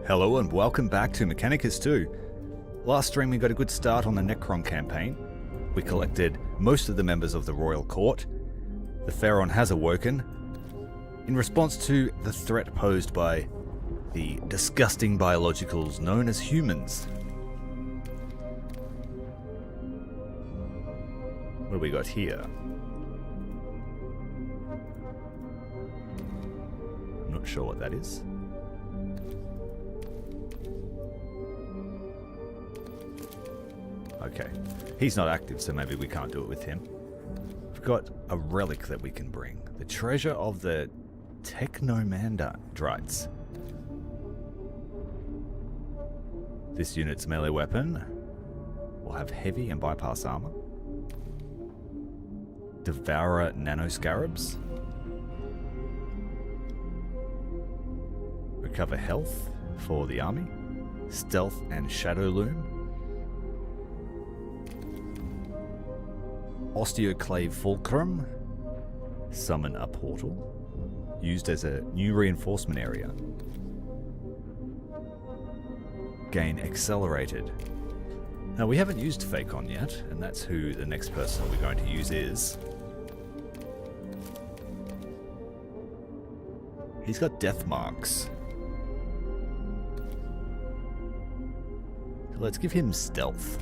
Hello and welcome back to Mechanicus 2. Last stream we got a good start on the Necron Campaign. We collected most of the members of the Royal Court. The Pharaon has awoken in response to the threat posed by the disgusting biologicals known as humans. What do we got here? I'm not sure what that is. Okay, he's not active, so maybe we can't do it with him. We've got a relic that we can bring. The treasure of the Technomandrites. This unit's melee weapon will have heavy and bypass armor. Devourer nanoscarabs. Recover health for the army. Stealth and shadow loom. Osteoclave fulcrum. Summon a portal. Used as a new reinforcement area. Gain accelerated. Now we haven't used Phacon yet, and that's who the next person we're going to use is. He's got death marks. So let's give him stealth.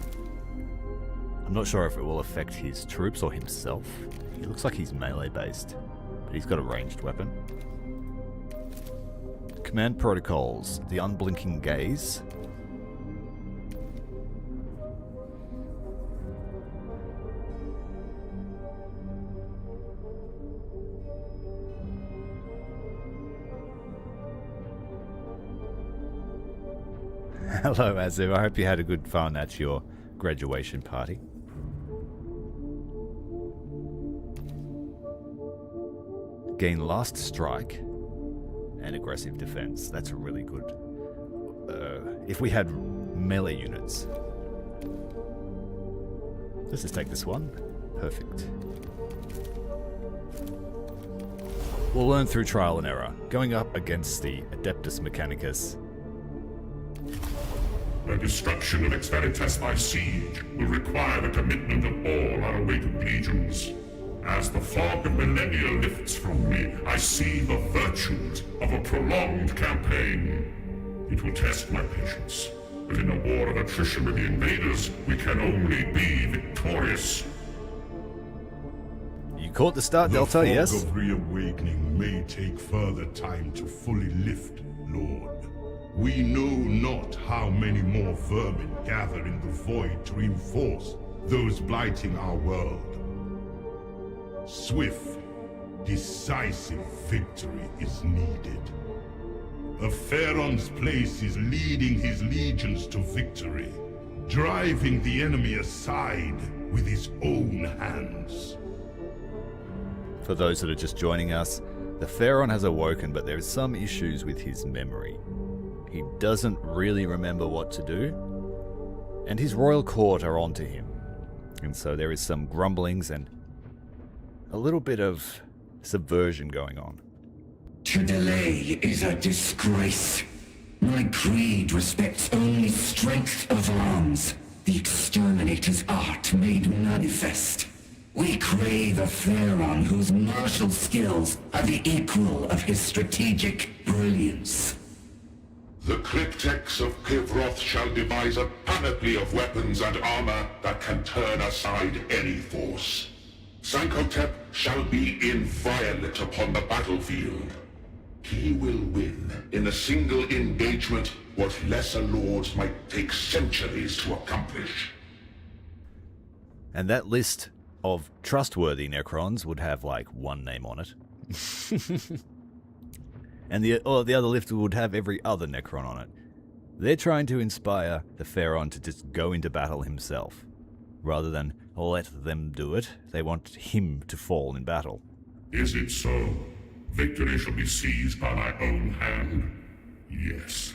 I'm not sure if it will affect his troops or himself. He looks like he's melee based, but he's got a ranged weapon. Command protocols. The unblinking gaze. Hello Azu, I hope you had a good fun at your graduation party. Gain last strike and aggressive defense. That's really good. If we had melee units. Let's just take this one. Perfect. We'll learn through trial and error. Going up against the Adeptus Mechanicus. The destruction of Experitas by siege will require the commitment of all our awakened legions. As the fog of millennia lifts from me, I see the virtues of a prolonged campaign. It will test my patience, but in a war of attrition with the invaders, we can only be victorious. You caught the start, Delta, yes? The fog of reawakening may take further time to fully lift, Lord. We know not how many more vermin gather in the void to reinforce those blighting our world. Swift, decisive victory is needed. The Pharaon's place is leading his legions to victory, driving the enemy aside with his own hands. For those that are just joining us, the Pharaon has awoken, but there are some issues with his memory. He doesn't really remember what to do, and his royal court are onto him. And so there is some grumblings and a little bit of subversion going on. To delay is a disgrace. My creed respects only strength of arms, the exterminator's art made manifest. We crave a Pharaon whose martial skills are the equal of his strategic brilliance. The Cryptex of Kivroth shall devise a panoply of weapons and armor that can turn aside any force. Sankotep shall be inviolate upon the battlefield. He will win in a single engagement what lesser lords might take centuries to accomplish. And that list of trustworthy Necrons would have like one name on it. And the other list would have every other Necron on it. They're trying to inspire the Pharaon to just go into battle himself. Rather than let them do it, they want him to fall in battle. Is it so? Victory shall be seized by my own hand? Yes.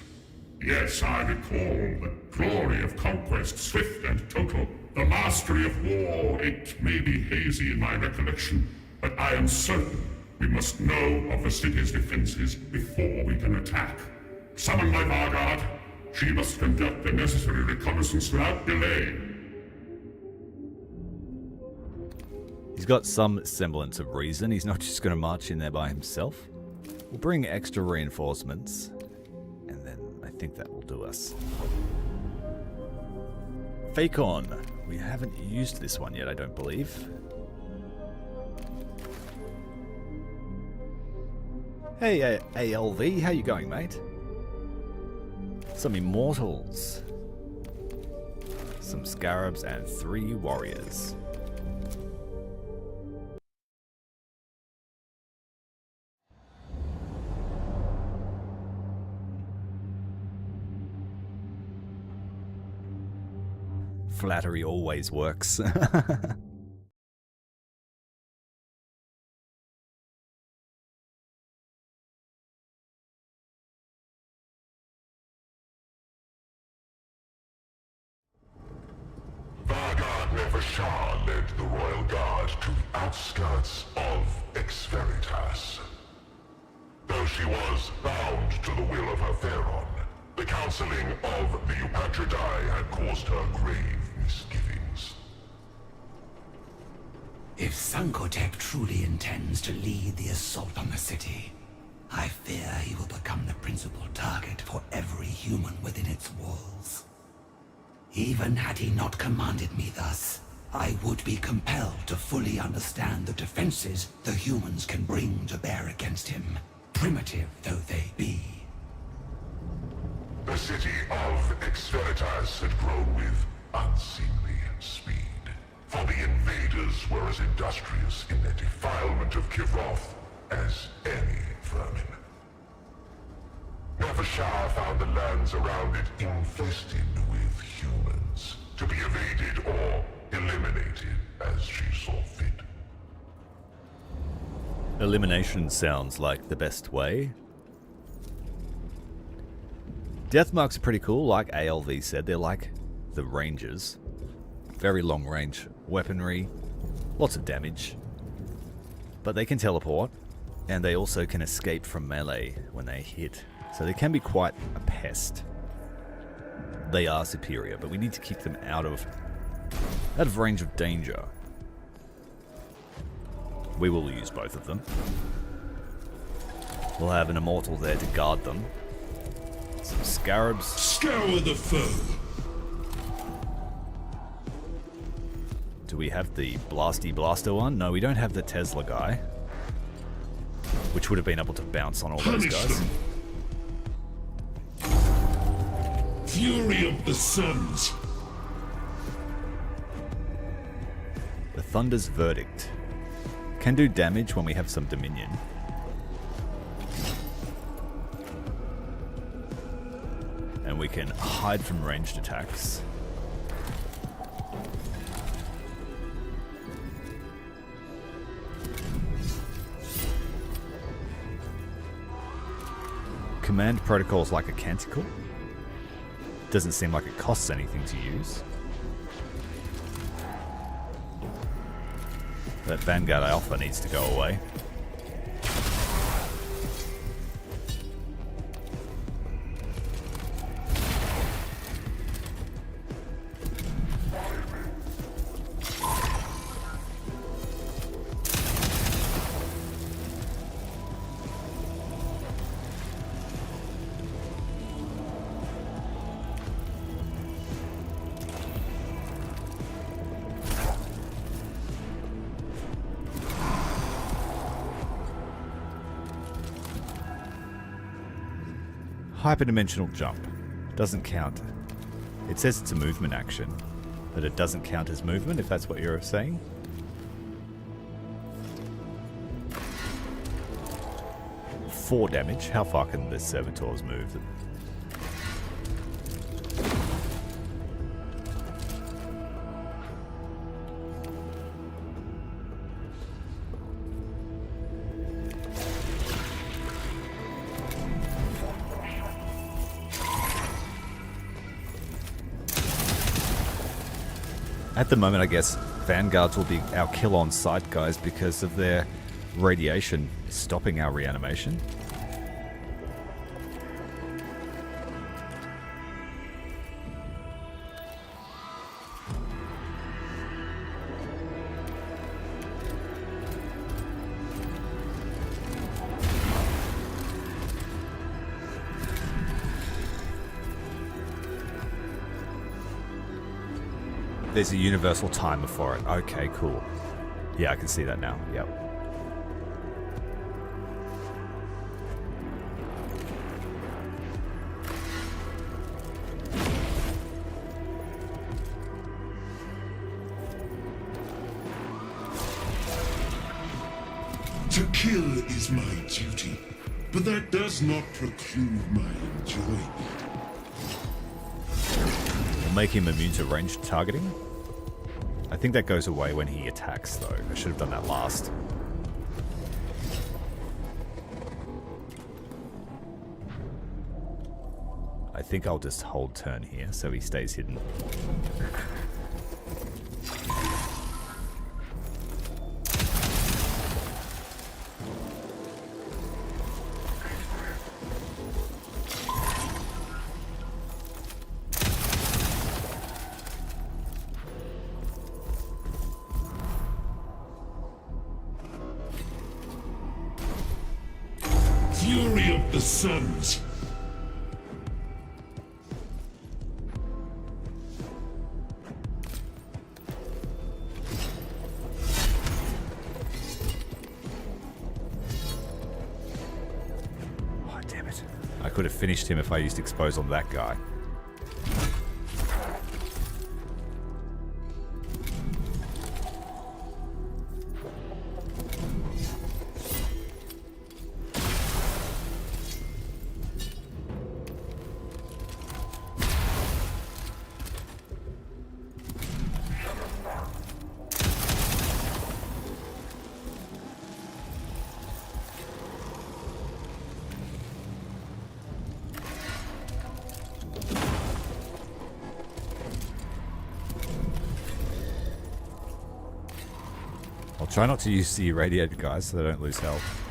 Yes, I recall the glory of conquest, swift and total. The mastery of war, it may be hazy in my recollection, but I am certain we must know of the city's defenses before we can attack. Summon my Vanguard. She must conduct the necessary reconnaissance without delay. He's got some semblance of reason. He's not just going to march in there by himself. We'll bring extra reinforcements, and then I think that will do us. Fakon. We haven't used this one yet, I don't believe. Hey, ALV, how you going, mate? Some Immortals. Some Scarabs and 3 Warriors. Flattery always works. Vanguard Nefer led the Royal Guard to the outskirts of Ex Veritas. Though she was bound to the will of her Theron, the counseling of the Eupatridae had caused her grave misgivings. If Sankotep truly intends to lead the assault on the city, I fear he will become the principal target for every human within its walls. Even had he not commanded me thus, I would be compelled to fully understand the defenses the humans can bring to bear against him, primitive though they be. The city of Ex Veritas had grown with unseemly speed, for the invaders were as industrious in their defilement of Kivroth as any vermin. Nefershah found the lands around it infested with humans, to be evaded or eliminated as she saw fit. Elimination sounds like the best way. Death marks are pretty cool, like ALV said. They're like the Rangers. Very long range weaponry, lots of damage. But they can teleport, and they also can escape from melee when they hit. So they can be quite a pest. They are superior, but we need to keep them out of range of danger. We will use both of them. We'll have an Immortal there to guard them. Some Scarabs. Scour the foe. Do we have the Blasty Blaster one? No, we don't have the Tesla guy. Which would have been able to bounce on all those guys. Them. Fury of the Suns. The Thunder's Verdict. Can do damage when we have some Dominion. And we can hide from ranged attacks. Command protocols like a Canticle. Doesn't seem like it costs anything to use. That Vanguard Alpha needs to go away. Hyperdimensional jump. Doesn't count. It says it's a movement action, but it doesn't count as movement, if that's what you're saying. Four damage. How far can the Servitors move? At the moment, I guess Vanguards will be our kill on sight guys because of their radiation stopping our reanimation. There's a universal timer for it. Okay, cool. Yeah, I can see that now. Yep. To kill is my duty, but that does not preclude my enjoyment. We'll make him immune to ranged targeting. I think that goes away when he attacks, though. I should have done that last. I think I'll just hold turn here so he stays hidden. Fury of the Suns. Oh, damn it. I could have finished him if I used expose on that guy. I'll try not to use the irradiated guys so they don't lose health.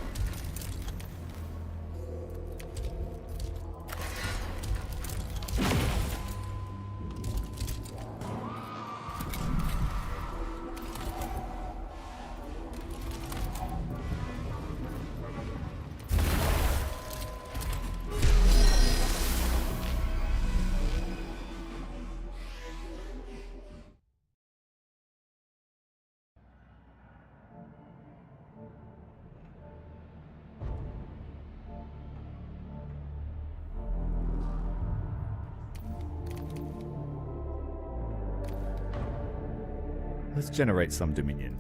Let's generate some Dominion.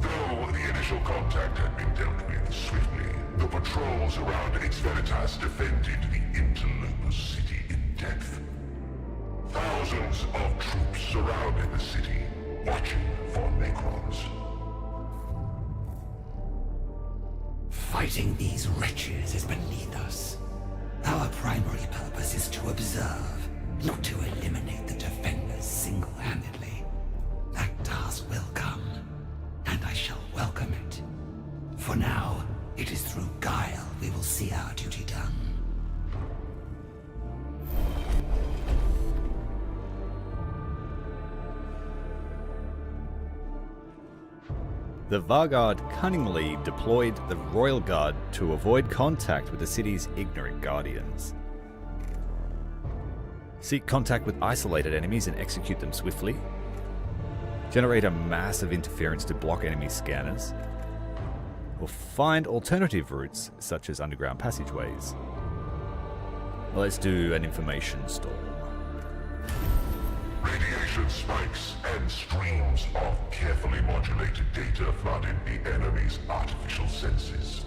Though the initial contact had been dealt with swiftly, the patrols around Ex Veritas defended the interloper city in depth. Thousands of troops surrounded the city, watching for Necrons. Fighting these wretches is beneath us. Our primary purpose is to observe, not to eliminate the defenders single-handedly. That task will come, and I shall welcome it. For now, it is through guile we will see our duty done. The Vanguard cunningly deployed the Royal Guard to avoid contact with the city's ignorant guardians. Seek contact with isolated enemies and execute them swiftly. Generate a massive interference to block enemy scanners. Or find alternative routes, such as underground passageways. Let's do an information storm. Radiation spikes and streams of carefully modulated data flooded the enemy's artificial senses.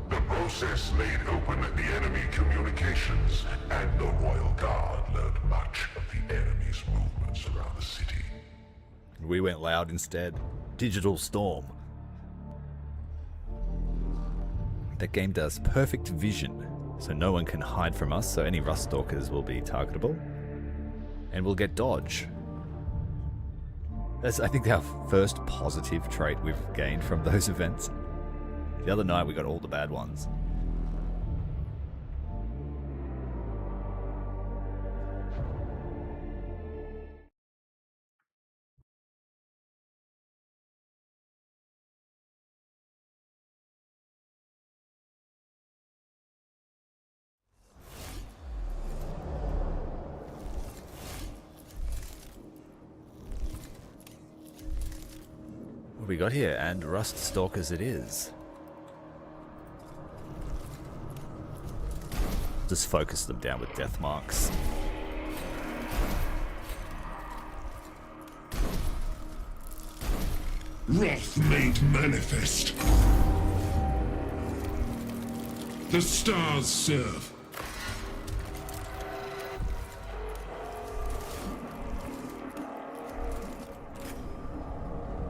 The process laid open the enemy communications, and the Royal Guard learned much of the enemy's movements around the city. We went loud instead. Digital storm. That game does perfect vision, so no one can hide from us, so any Rust Stalkers will be targetable. And we'll get dodge. That's, I think, our first positive trait we've gained from those events. The other night we got all the bad ones. What we got here? And Rust Stalkers it is. Just focus them down with death marks. Wrath made manifest. The stars serve.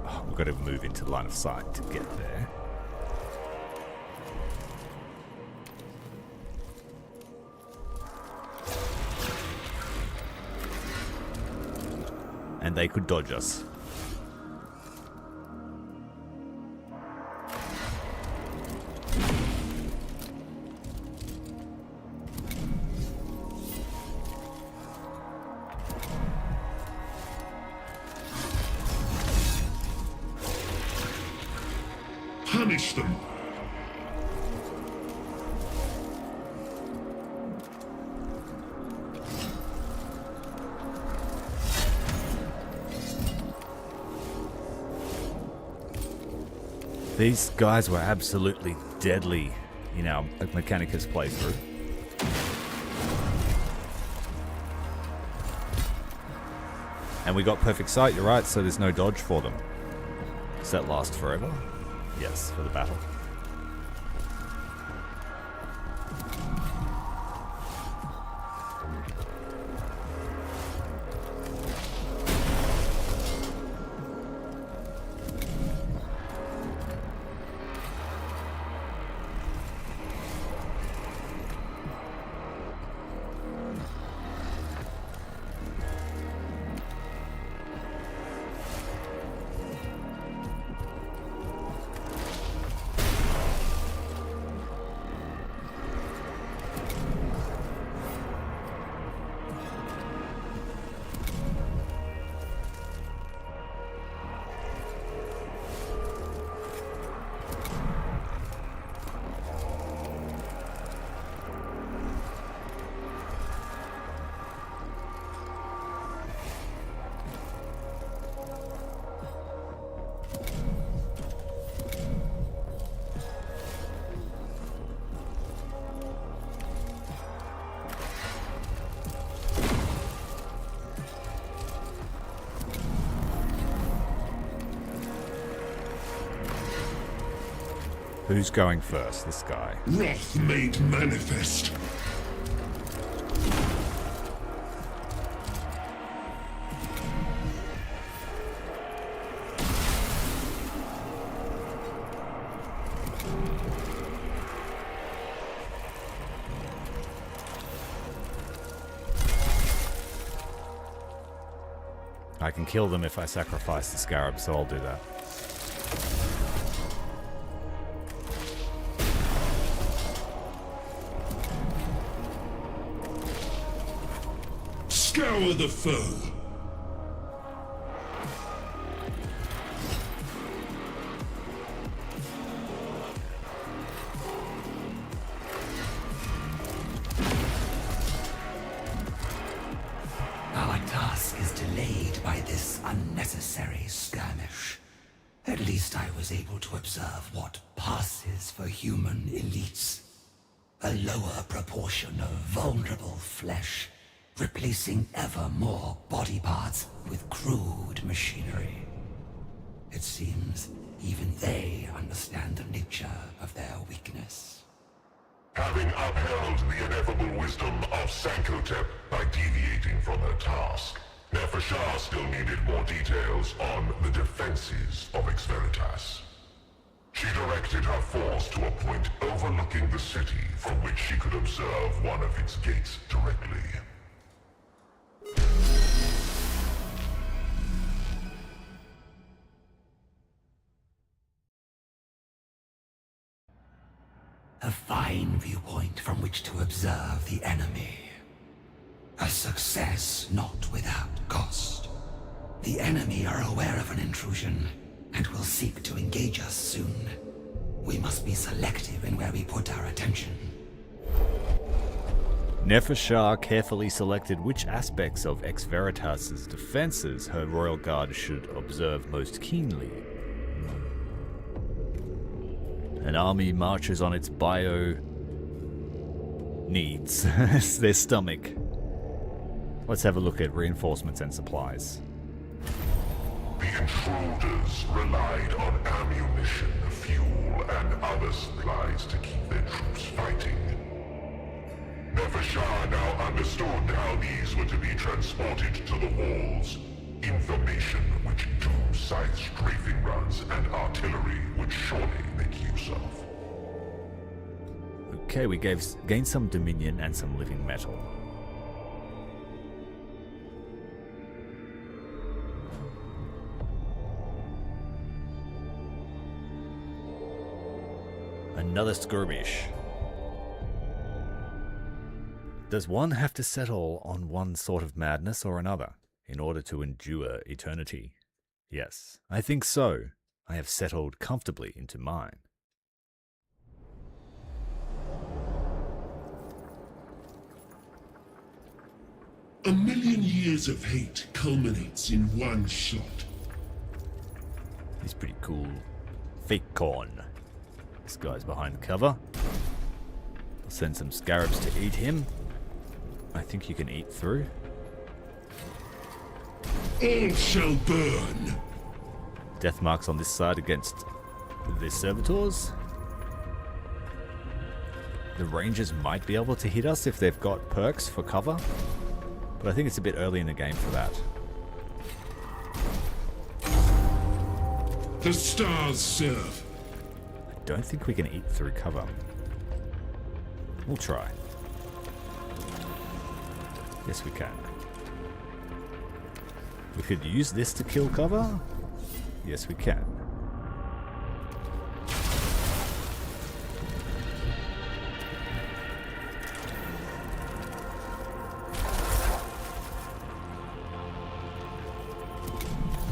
Oh, we've got to move into line of sight to get there. And they could dodge us. Punish them. These guys were absolutely deadly in our Mechanicus playthrough. And we got perfect sight, you're right, so there's no dodge for them. Does that last forever? Yes, for the battle. Who's going first? This guy. Wrath made manifest. I can kill them if I sacrifice the scarab, so I'll do that. Scour the foe. Our task is delayed by this unnecessary skirmish. At least I was able to observe what passes for human elites. A lower proportion of vulnerable flesh, replacing ever more body parts with crude machinery. It seems even they understand the nature of their weakness. Having upheld the ineffable wisdom of Sankotep by deviating from her task, Nefershar still needed more details on the defenses of Ex Veritas. She directed her force to a point overlooking the city from which she could observe one of its gates directly. A fine viewpoint from which to observe the enemy. A success not without cost. The enemy are aware of an intrusion and will seek to engage us soon. We must be selective in where we put our attention. Nefershar carefully selected which aspects of Ex Veritas' defenses her royal guard should observe most keenly. An army marches on its bio needs, their stomach. Let's have a look at reinforcements and supplies. The intruders relied on ammunition, fuel, and other supplies to keep their troops fighting. Nefershah now understood how these were to be transported to the walls. Information which Doom Scythe strafing runs and artillery would surely make use of. Okay, we gained some dominion and some living metal. Another skirmish. Does one have to settle on one sort of madness or another in order to endure eternity? Yes, I think so. I have settled comfortably into mine. A million years of hate culminates in one shot. He's pretty cool. Fake corn. This guy's behind cover. I'll send some scarabs to eat him. I think you can eat through. All shall burn. Death marks on this side against the servitors. The rangers might be able to hit us if they've got perks for cover, but I think it's a bit early in the game for that. The stars serve. I don't think we can eat through cover. We'll try. Yes, we can. We could use this to kill cover. Yes, we can.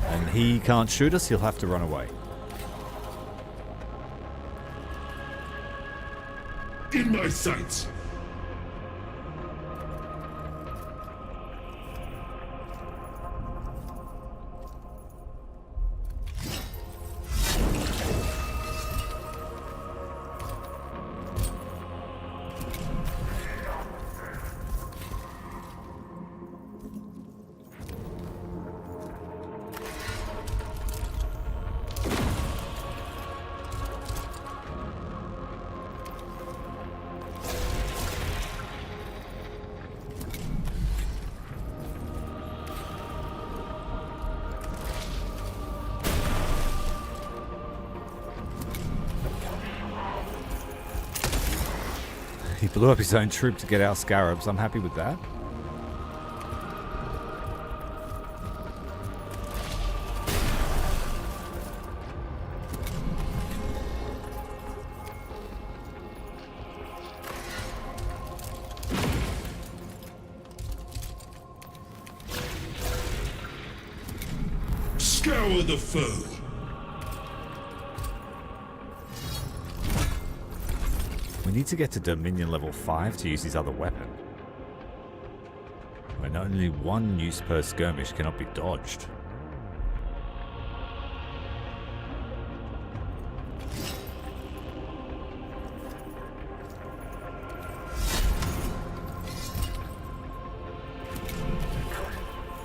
And he can't shoot us, he'll have to run away. In my sights. He blew up his own troop to get our scarabs. I'm happy with that. Scour the foe. We need to get to Dominion level 5 to use his other weapon. When only one use per skirmish cannot be dodged.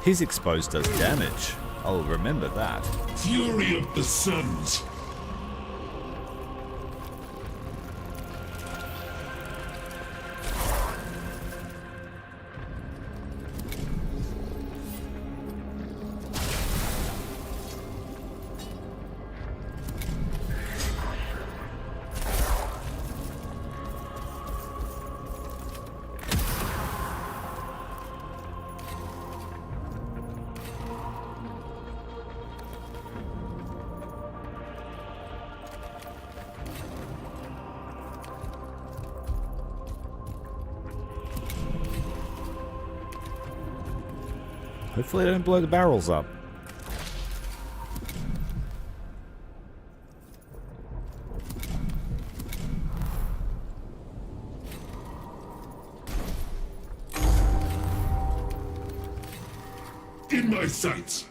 His exposed does damage. I'll remember that. Fury of the Suns. Hopefully they don't blow the barrels up. In my sights.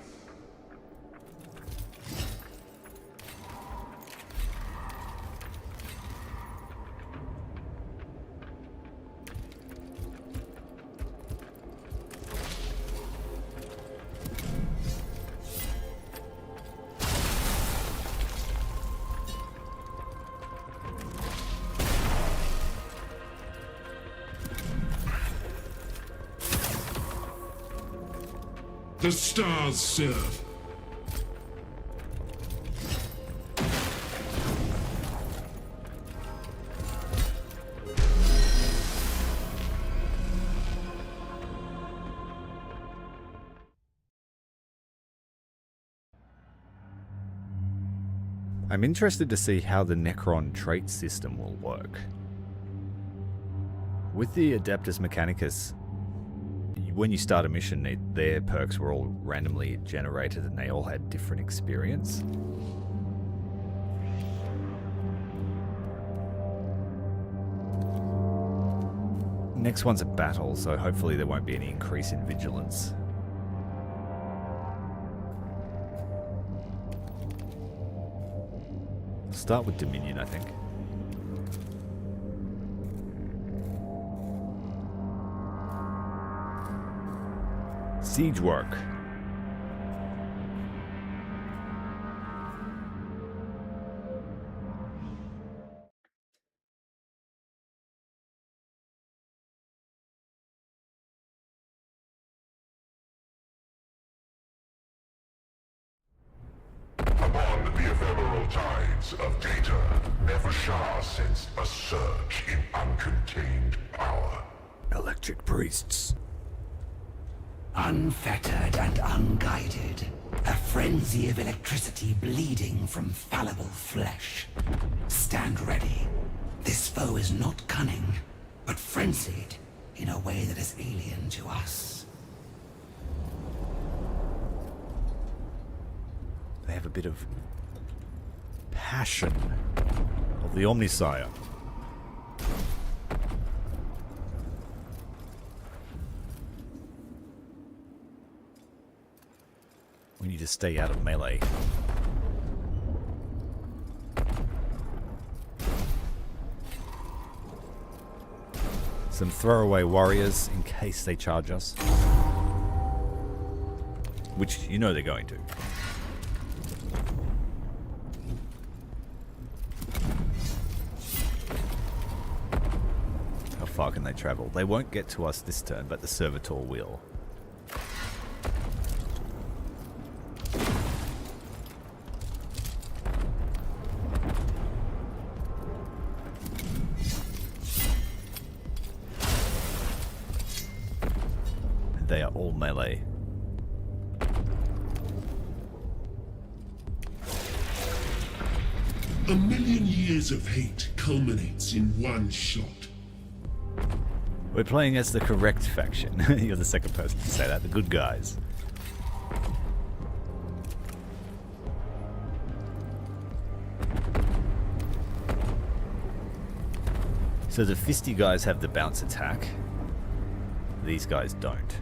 The stars serve. I'm interested to see how the Necron trait system will work. With the Adeptus Mechanicus, when you start a mission, their perks were all randomly generated and they all had different experience. Next one's a battle, so hopefully there won't be any increase in vigilance. Start with Dominion, I think. Siege work. Upon the ephemeral tides of data, Nevershah sensed a surge in uncontained power. Electric priests. Unfettered and unguided, a frenzy of electricity bleeding from fallible flesh. Stand ready. This foe is not cunning, but frenzied in a way that is alien to us. They have a bit of passion of the Omnisire. We need to stay out of melee. Some throwaway warriors in case they charge us. Which you know they're going to. How far can they travel? They won't get to us this turn, but the Servitor will. They are all melee. A million years of hate culminates in one shot. We're playing as the correct faction. You're the second person to say that. The good guys. So the fisty guys have the bounce attack. These guys don't.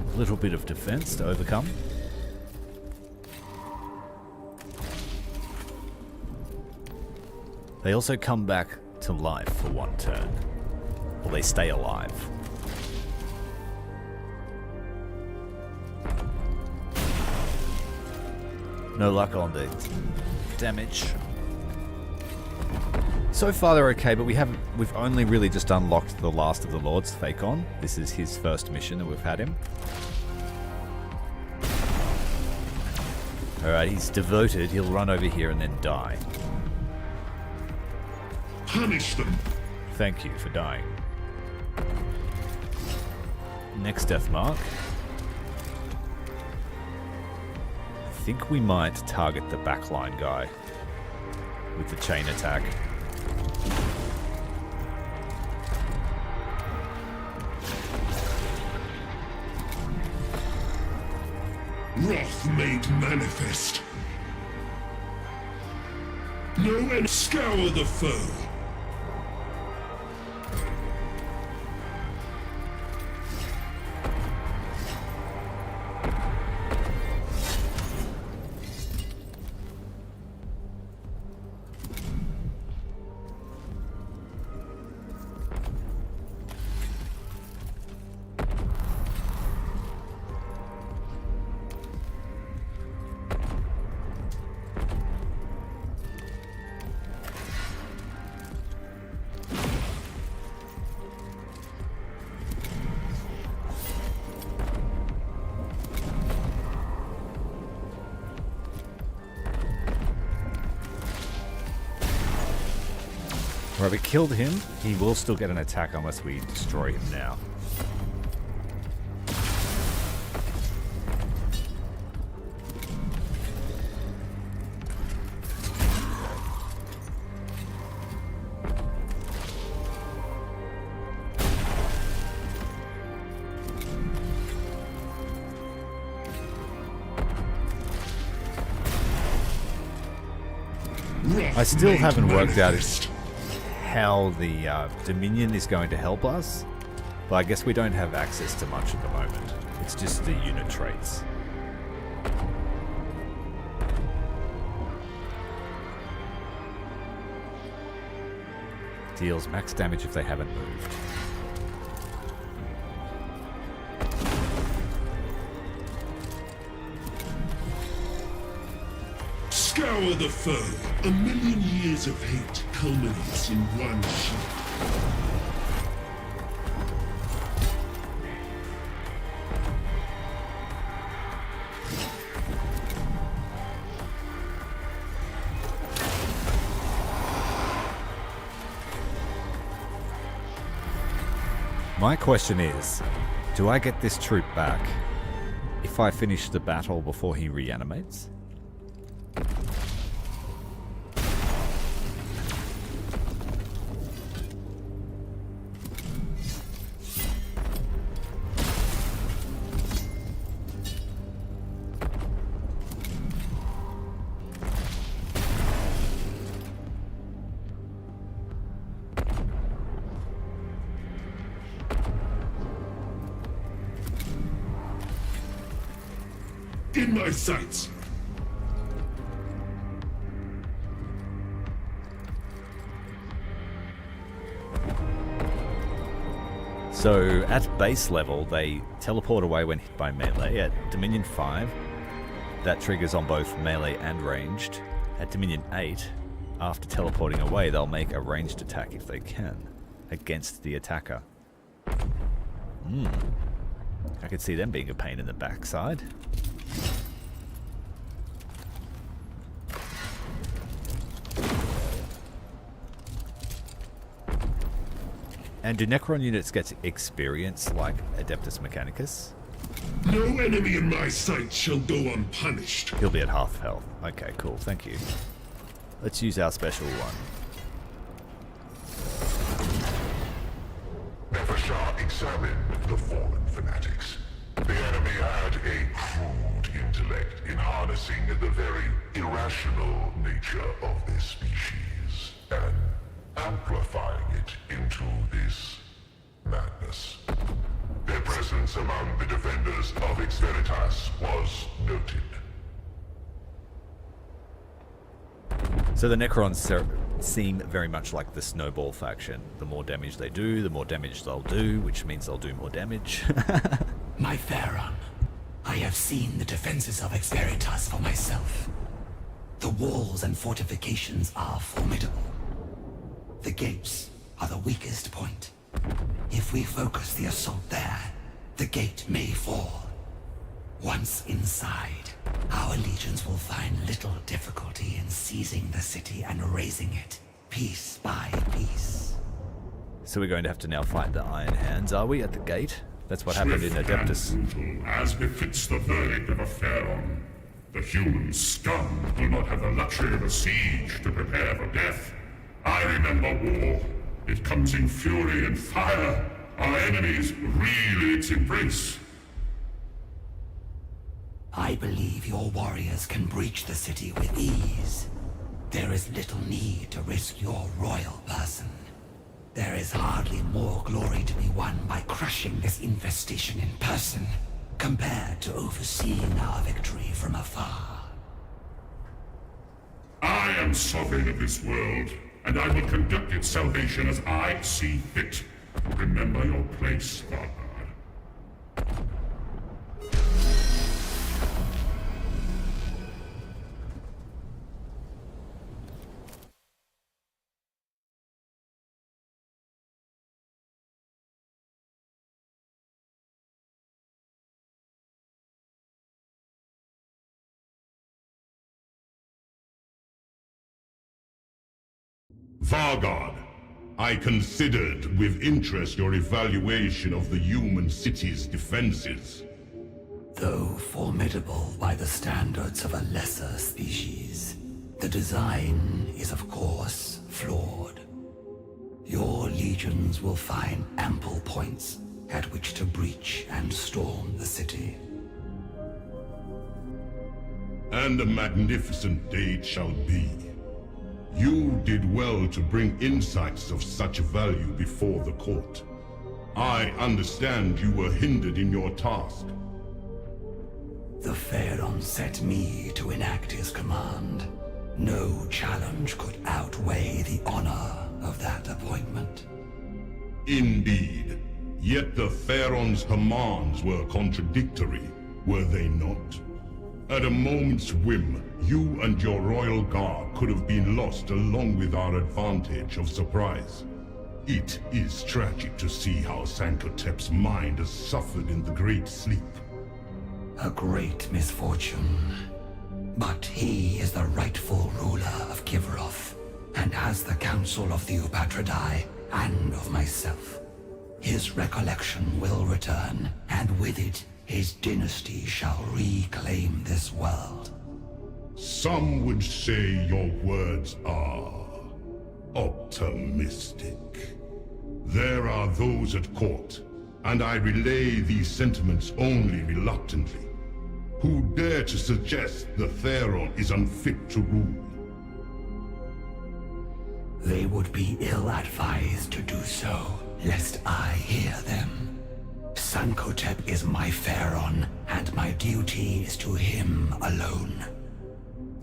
A little bit of defense to overcome. They also come back to life for one turn. Or they stay alive. No luck on the damage. So far they're okay, but we've only really just unlocked the last of the Lords, Thakon. This is his first mission that we've had him. Alright, he's devoted. He'll run over here and then die. Punish them. Thank you for dying. Next death mark. I think we might target the backline guy with the chain attack. Wrath made manifest. No and scour the foe. Right, we killed him. He will still get an attack unless we destroy him now. I still haven't worked out how the Dominion is going to help us, but I guess we don't have access to much at the moment. It's just the unit traits. Deals max damage if they haven't moved. Scour the foe. A million years of hate culminates in one shot. My question is, do I get this troop back if I finish the battle before he reanimates? In my sights. So at base level, they teleport away when hit by melee. At Dominion 5, that triggers on both melee and ranged. At Dominion 8, after teleporting away, they'll make a ranged attack if they can, against the attacker. I could see them being a pain in the backside. And do Necron units get experience like Adeptus Mechanicus? No enemy in my sight shall go unpunished. He'll be at half health. Okay, cool. Thank you. Let's use our special one. Nefershah examined the fallen fanatics. The enemy had a crude intellect in harnessing the very irrational nature of this species and amplifying it into this madness. Their presence among the defenders of Ex Veritas was noted. So the Necrons seem very much like the Snowball faction. The more damage they do, the more damage they'll do, which means they'll do more damage. My Pharaoh, I have seen the defenses of Ex Veritas for myself. The walls and fortifications are formidable. The gates are the weakest point. If we focus the assault there, the gate may fall. Once inside, our legions will find little difficulty in seizing the city and razing it, piece by piece. So we're going to have to now fight the Iron Hands, are we, at the gate? That's what happened in Adeptus. Brutal, as befits the verdict of a Pharaon. The human scum will not have the luxury of a siege to prepare for death. I remember war. It comes in fury and fire. Our enemies reel its embrace. I believe your warriors can breach the city with ease. There is little need to risk your royal person. There is hardly more glory to be won by crushing this infestation in person, compared to overseeing our victory from afar. I am sovereign of this world, and I will conduct its salvation as I see fit. Remember your place, Vanguard. Vargard, I considered with interest your evaluation of the human city's defenses. Though formidable by the standards of a lesser species, the design is of course flawed. Your legions will find ample points at which to breach and storm the city. And a magnificent day it shall be. You did well to bring insights of such value before the court. I understand you were hindered in your task. The Pharaon set me to enact his command. No challenge could outweigh the honor of that appointment. Indeed. Yet the Pharaon's commands were contradictory, were they not? At a moment's whim, you and your royal guard could have been lost along with our advantage of surprise. It is tragic to see how Sankotep's mind has suffered in the Great Sleep. A great misfortune. But he is the rightful ruler of Kivroth, and as the council of the Upatradai and of myself, his recollection will return, and with it, his dynasty shall reclaim this world. Some would say your words are optimistic. There are those at court, and I relay these sentiments only reluctantly, who dare to suggest the Pharaon is unfit to rule. They would be ill-advised to do so, lest I hear them. Sankotep is my Pharaon, and my duty is to him alone.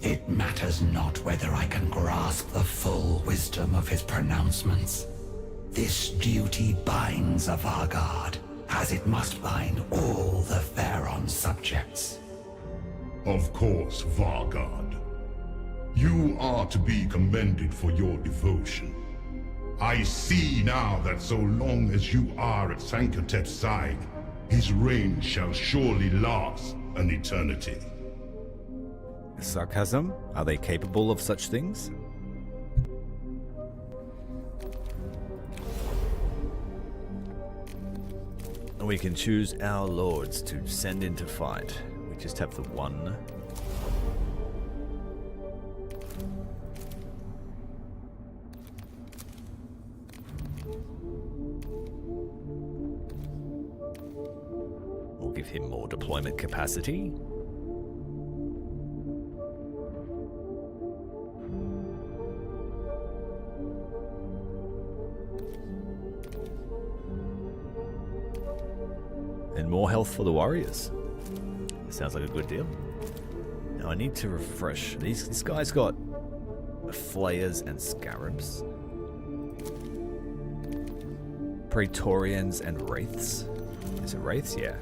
It matters not whether I can grasp the full wisdom of his pronouncements. This duty binds a Vargard, as it must bind all the Pharaon's subjects. Of course, Vargard. You are to be commended for your devotion. I see now that so long as you are at Sankotep's side, his reign shall surely last an eternity. Sarcasm? Are they capable of such things? We can choose our lords to send into fight. We just have the one. We'll give him more deployment capacity. And more health for the warriors. Sounds like a good deal. Now I need to refresh. This guy's got flayers and scarabs. Praetorians and wraiths. Is it wraiths? Yeah.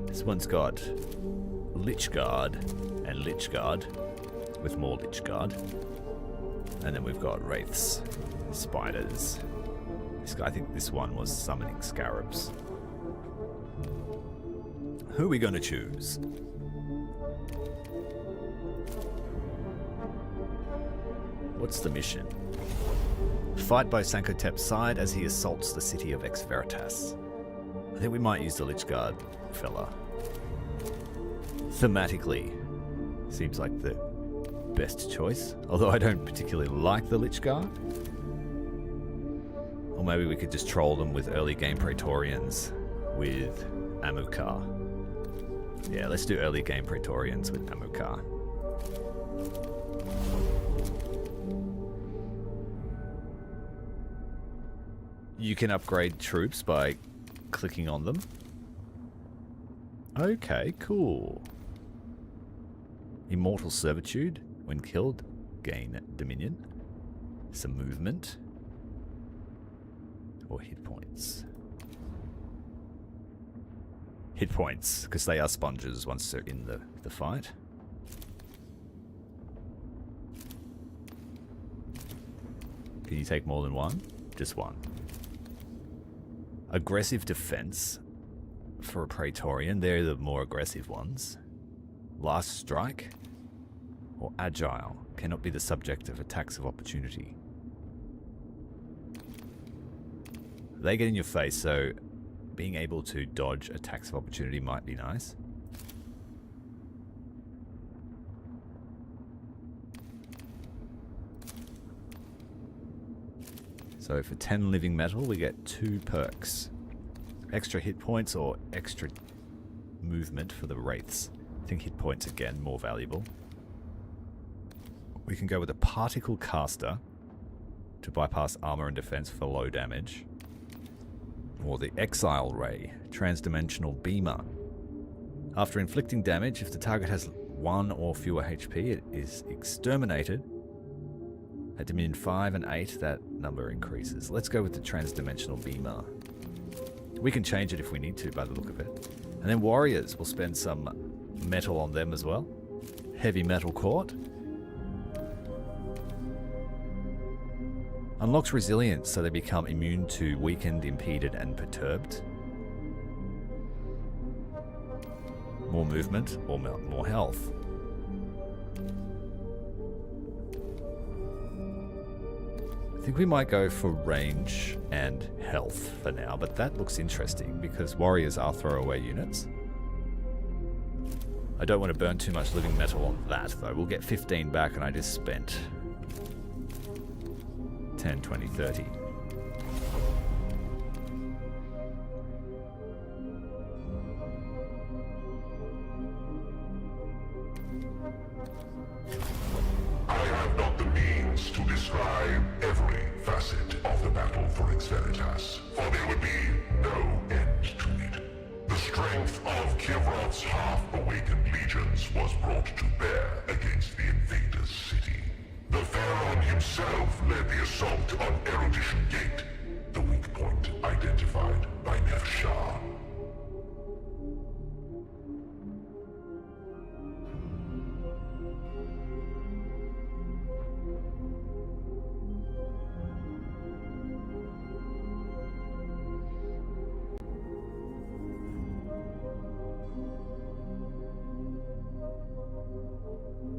This one's got Lich Guard and Lich Guard with more Lich Guard. And then we've got wraiths, spiders. This guy, I think this one was summoning scarabs. Who are we going to choose? What's the mission? Fight by Sankotep's side as he assaults the city of Ex Veritas. I think we might use the Lich Guard fella. Thematically, seems like the best choice. Although I don't particularly like the Lich Guard. Or maybe we could just troll them with early game Praetorians with Amukar. Yeah, let's do early game Praetorians with Amukar. You can upgrade troops by clicking on them. Okay, cool. Immortal Servitude. When killed, gain Dominion. Some movement. Or hit points. Hit points, because they are sponges once they're in the fight. Can you take more than one? Just one. Aggressive defense for a Praetorian. They're the more aggressive ones. Last strike. Or agile. Cannot be the subject of attacks of opportunity. They get in your face, so being able to dodge attacks of opportunity might be nice. So for 10 living metal, we get 2 perks. Extra hit points or extra movement for the wraiths. I think hit points again, more valuable. We can go with a particle caster to bypass armor and defense for low damage. Or the exile ray, transdimensional beamer. After inflicting damage, if the target has 1 or fewer HP, it is exterminated. At Dominion 5 and 8, that number increases. Let's go with the transdimensional beamer. We can change it if we need to by the look of it. And then warriors, we'll spend some metal on them as well. Heavy metal court. Unlocks resilience, so they become immune to weakened, impeded, and perturbed. More movement or more health. I think we might go for range and health for now, but that looks interesting because warriors are throwaway units. I don't want to burn too much living metal on that though. We'll get 15 back and I just spent 10, 20, 30. I have not the means to describe every facet of the battle for Xveritas, for there would be no end to it. The strength of Kivroth's half-awakened legions was brought to bear against the invaders' city. The Pharaoh himself led the assault on Erudition Gate, the weak point identified by Nefshar.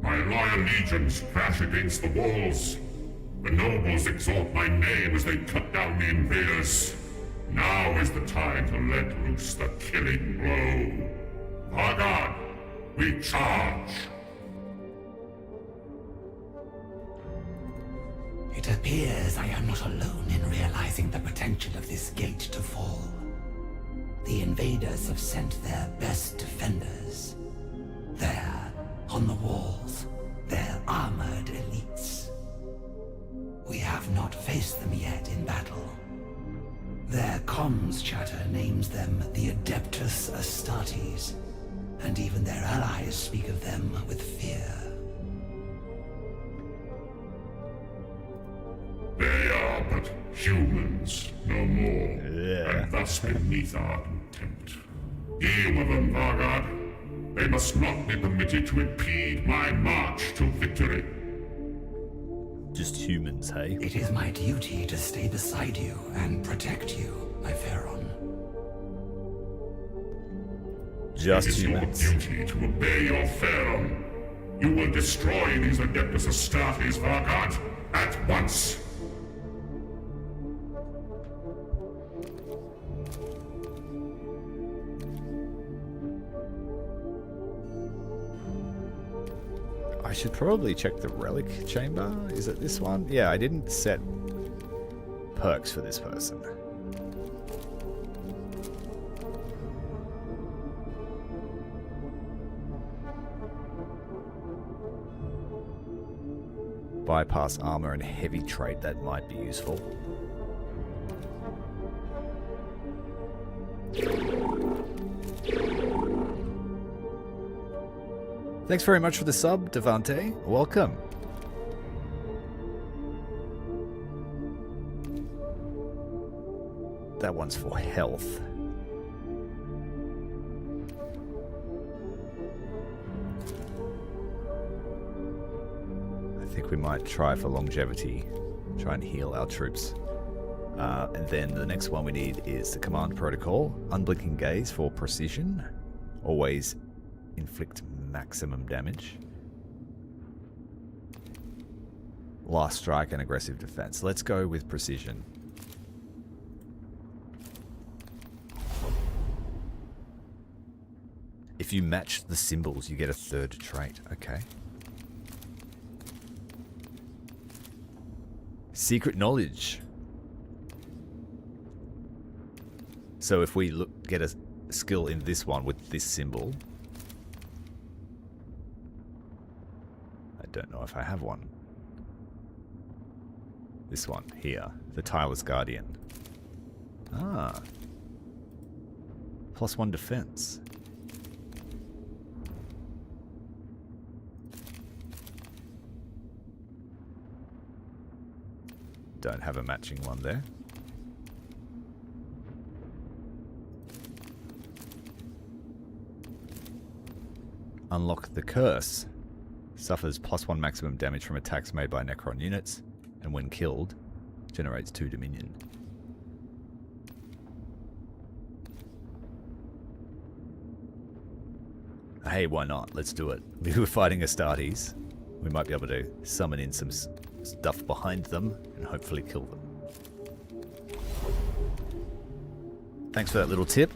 My loyal legions crash against the walls. The nobles exalt my name as they cut down the invaders. Now is the time to let loose the killing blow. Vargard, we charge! It appears I am not alone in realizing the potential of this gate to fall. The invaders have sent their best defenders. There, on the walls, their armored elites. We have not faced them yet in battle. Their comms chatter names them the Adeptus Astartes, and even their allies speak of them with fear. They are but humans, no more. Yeah. And thus beneath our contempt. Deal with them, Vargard. They must not be permitted to impede my march to victory. Just humans, hey? It is my duty to stay beside you and protect you, my Pharaon. Just It is humans. your duty to obey your Pharaoh. You will destroy these Adeptus Astartes, Vargard, at once. I should probably check the relic chamber. Is it this one? Yeah, I didn't set perks for this person. Bypass armor and heavy trait, that might be useful. Thanks very much for the sub, Devante. Welcome. That one's for health. I think we might try for longevity. Try and heal our troops. And then the next one we need is the command protocol. Unblinking gaze for precision. Always inflict maximum damage. Last strike and aggressive defense. Let's go with precision. If you match the symbols, you get a third trait. Okay. Secret knowledge. So if we get a skill in this one with this symbol. I don't know if I have one. This one here. The Tireless Guardian. Ah. +1 defense. Don't have a matching one there. Unlock the Curse. Suffers +1 maximum damage from attacks made by Necron units, and when killed, generates 2 Dominion. Hey, why not? Let's do it. We were fighting Astartes. We might be able to summon in some stuff behind them and hopefully kill them. Thanks for that little tip.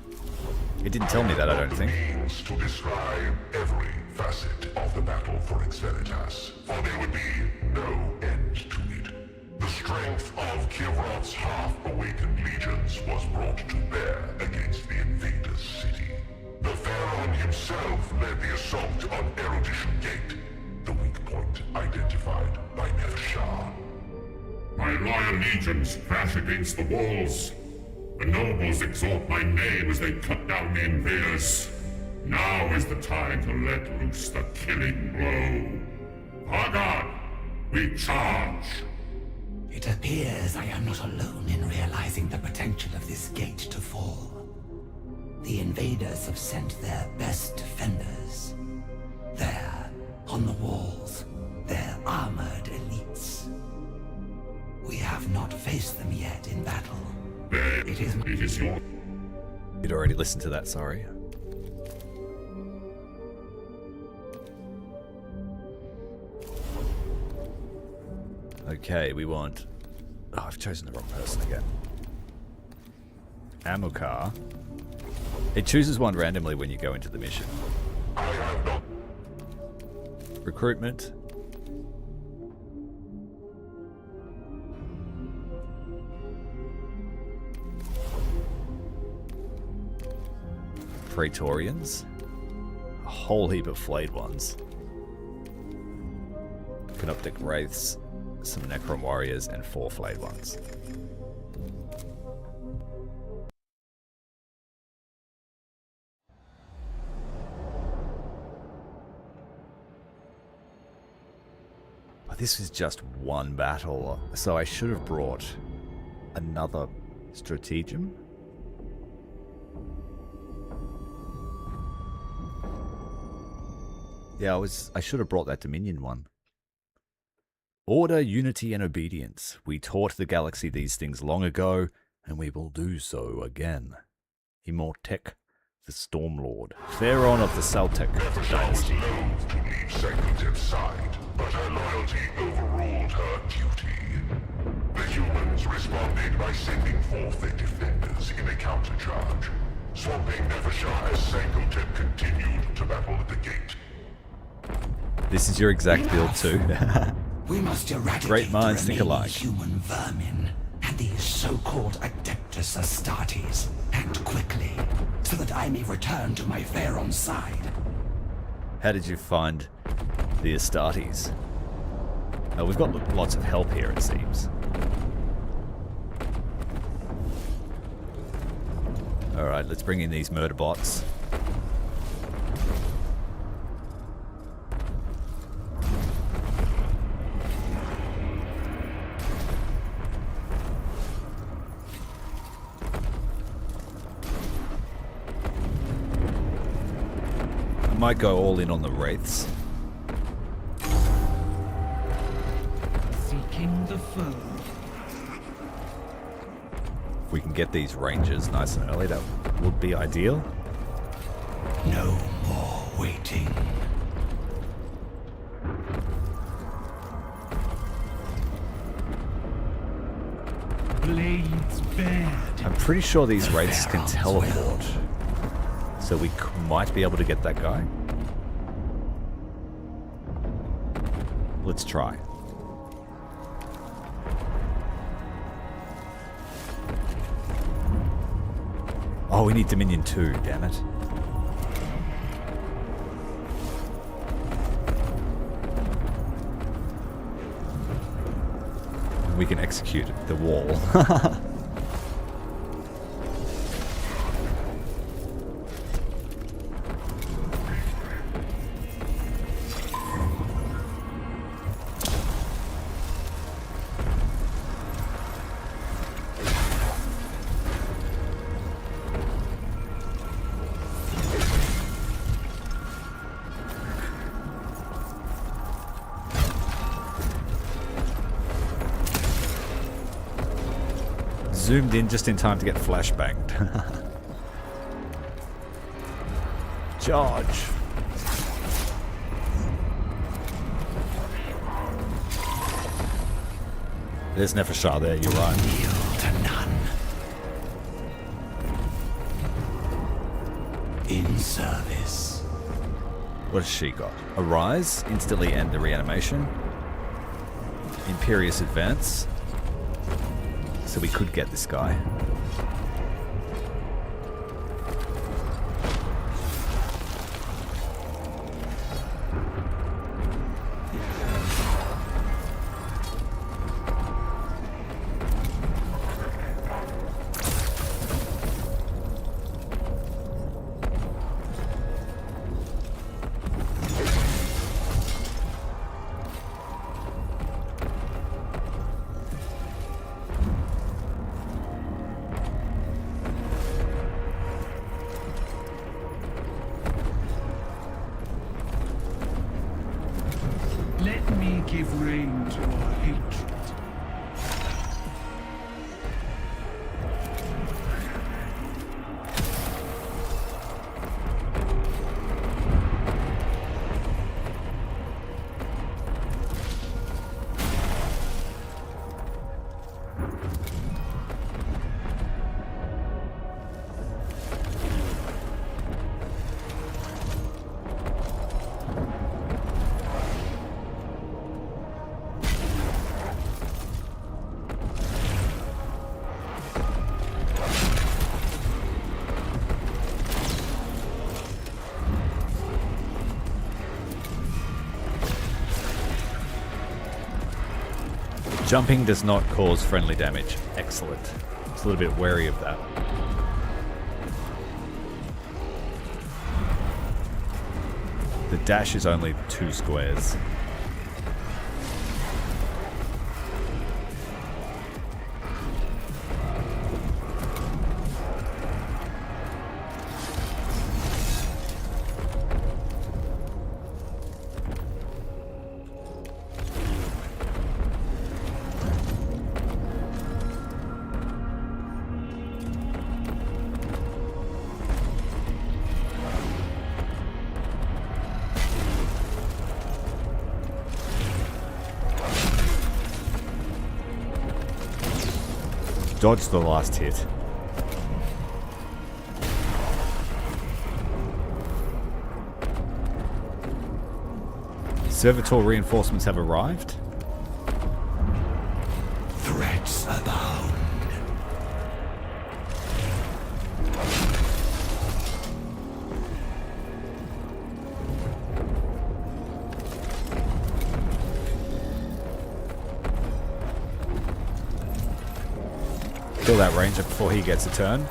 It didn't tell me that, I don't think. Means to describe every facet of the battle for Xveritas, for there would be no end to it. The strength of Kivroth's half-awakened legions was brought to bear against the invaders' city. The Pharaoh himself led the assault on Erudition Gate, the weak point identified by Nevershah. My loyal legions crash against the walls. The nobles exalt my name as they cut down the invaders. Now is the time to let loose the killing blow. Haggard, we charge! It appears I am not alone in realizing the potential of this gate to fall. The invaders have sent their best defenders. There, on the walls, their armored elites. We have not faced them yet in battle. It is your... You'd already listened to that, sorry. Okay, we want... Oh, I've chosen the wrong person again. Amokar. It chooses one randomly when you go into the mission. Recruitment. Praetorians. A whole heap of flayed ones. Canoptic Wraiths. Some Necron Warriors and 4 flayed ones. This is just one battle, so I should have brought another stratagem. Yeah, I should have brought that Dominion one. Order, unity, and obedience. We taught the galaxy these things long ago, and we will do so again. Immortek, the Stormlord, Pharaon of the Saltec dynasty. Loath to leave Sanctitev's side, but her loyalty overruled her duty. The humans responded by sending forth their defenders in a countercharge, swamping Nevershah as Sanctitev continued to battle at the gate. This is your exact build too. We must eradicate Great minds the think remaining alike. human vermin and these so-called Adeptus Astartes, and quickly, so that I may return to my Pharaon's side. How did you find the Astartes? Oh, we've got lots of help here, it seems. Alright, let's bring in these murder bots. Might go all in on the Wraiths. Seeking the foe. If we can get these Rangers nice and early, that would be ideal. No more waiting. Blades bared. I'm pretty sure these Wraiths can teleport. So we might be able to get that guy. Let's try. Oh, we need Dominion 2, damn it. We can execute the wall. Zoomed in just in time to get flashbanged. Charge. There's Nefershah there, you're right. Yield to none. In service. What has she got? Arise, instantly end the reanimation. Imperious advance. So we could get this guy. Let me give rein to our hatred. Jumping does not cause friendly damage. Excellent. Just a little bit wary of that. The dash is only 2 squares. Dodge the last hit. Servitor reinforcements have arrived. Threats abound. Kill that ranger before he gets a turn.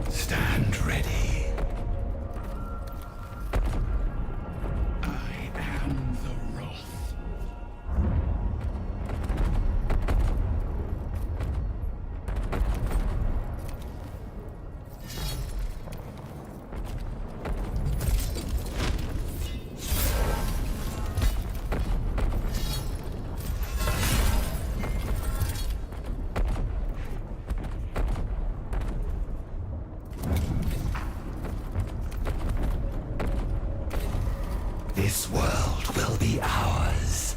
Stand ready. I am This world will be ours.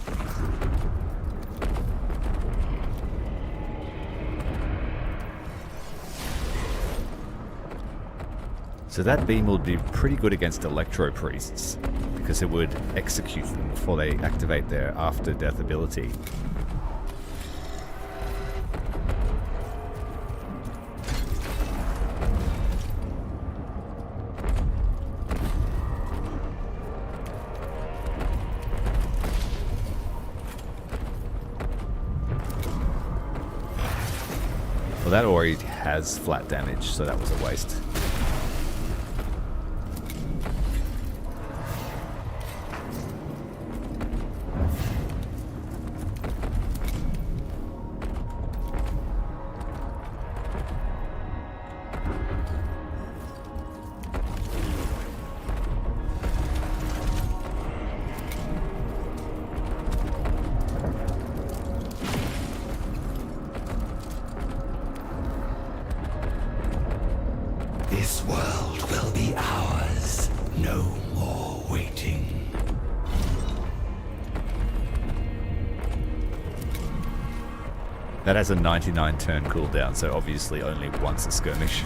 So that beam would be pretty good against electro priests, because it would execute them before they activate their after death ability. Well, that already has flat damage, so that was a waste. This world will be ours. No more waiting. That has a 99 turn cooldown, so obviously only once a skirmish.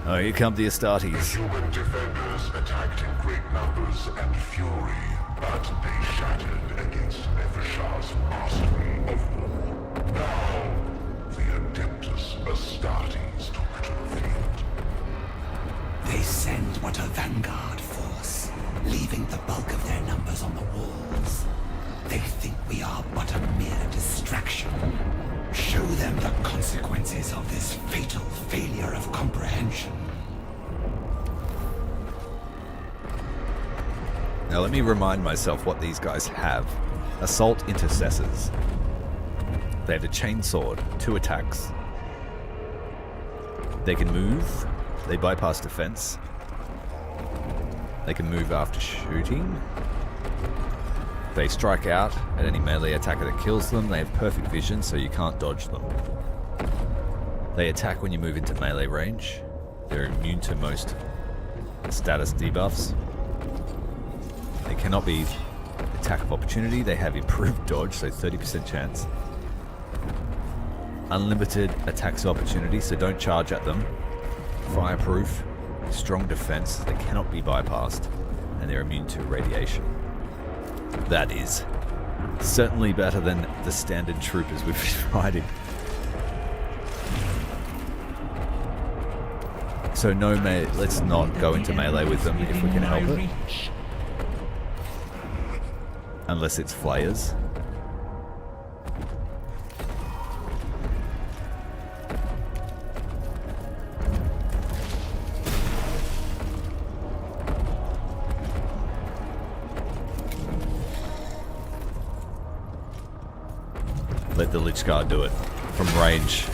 Oh, here come the Astartes. Human defenders attacked in great numbers and fury, but they shattered against Nefershar's mastery of war. Now, the Adeptus Astartes took to the field. They send but a vanguard force, leaving the bulk of their numbers on the walls. They think we are but a mere distraction. Show them the consequences of this fatal failure of comprehension. Now let me remind myself what these guys have. Assault Intercessors. They have a chainsword, 2 attacks. They can move. They bypass defense. They can move after shooting. They strike out at any melee attacker that kills them. They have perfect vision, so you can't dodge them. They attack when you move into melee range. They're immune to most status debuffs. They cannot be attack of opportunity. They have improved dodge, so 30% chance. Unlimited attacks of opportunity, so don't charge at them. Fireproof, strong defense. They cannot be bypassed, and they're immune to radiation. That is certainly better than the standard troopers we've been fighting. So no melee, let's not go into melee with them if we can help it. Unless it's flayers. Let the Lich Guard do it. From range.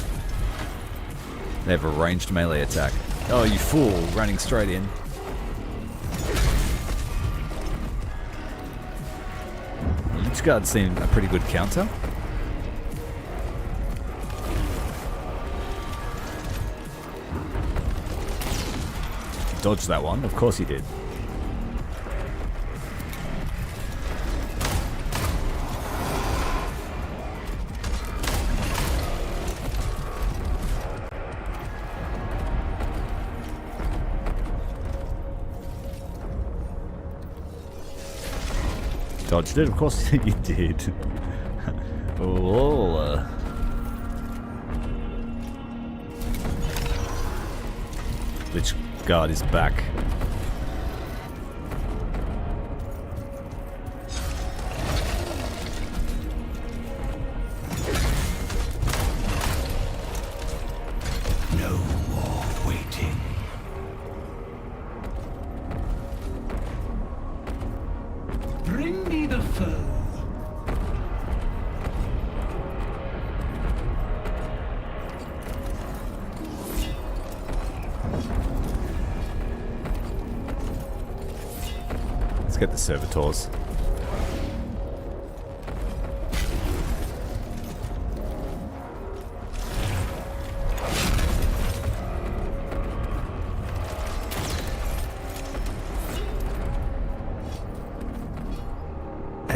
They have a ranged melee attack. Oh, you fool, running straight in. Lich Guard seemed a pretty good counter. Dodged that one, of course he did. Dodged it, of course you did. Oh, Lich Guard is back. No more waiting. Bring me the foe. Let's get the servitors.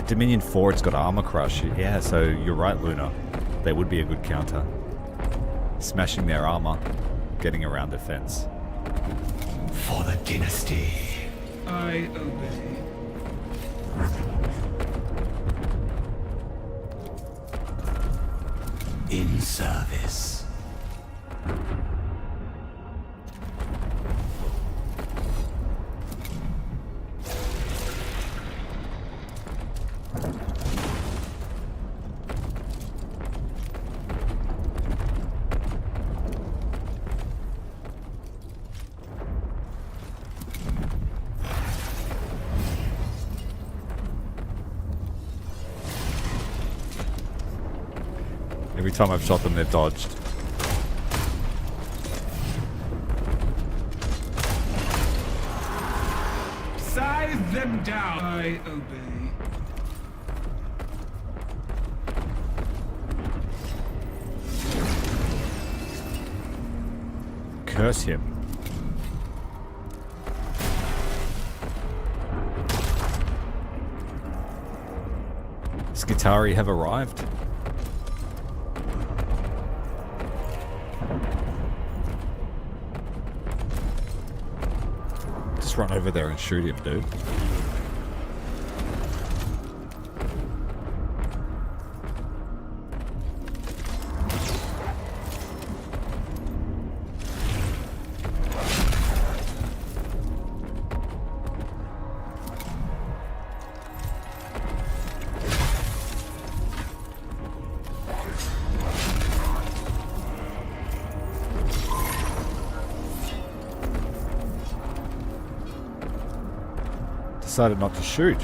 At Dominion 4, it's got armor crush. Yeah, so you're right, Luna. They would be a good counter. Smashing their armor, getting around defense. For the dynasty. I obey. In service. Every time I've shot them, they've dodged. Scythe them down. I obey. Curse him. Skitari have arrived. Just run over there and shoot him, dude. Decided not to shoot.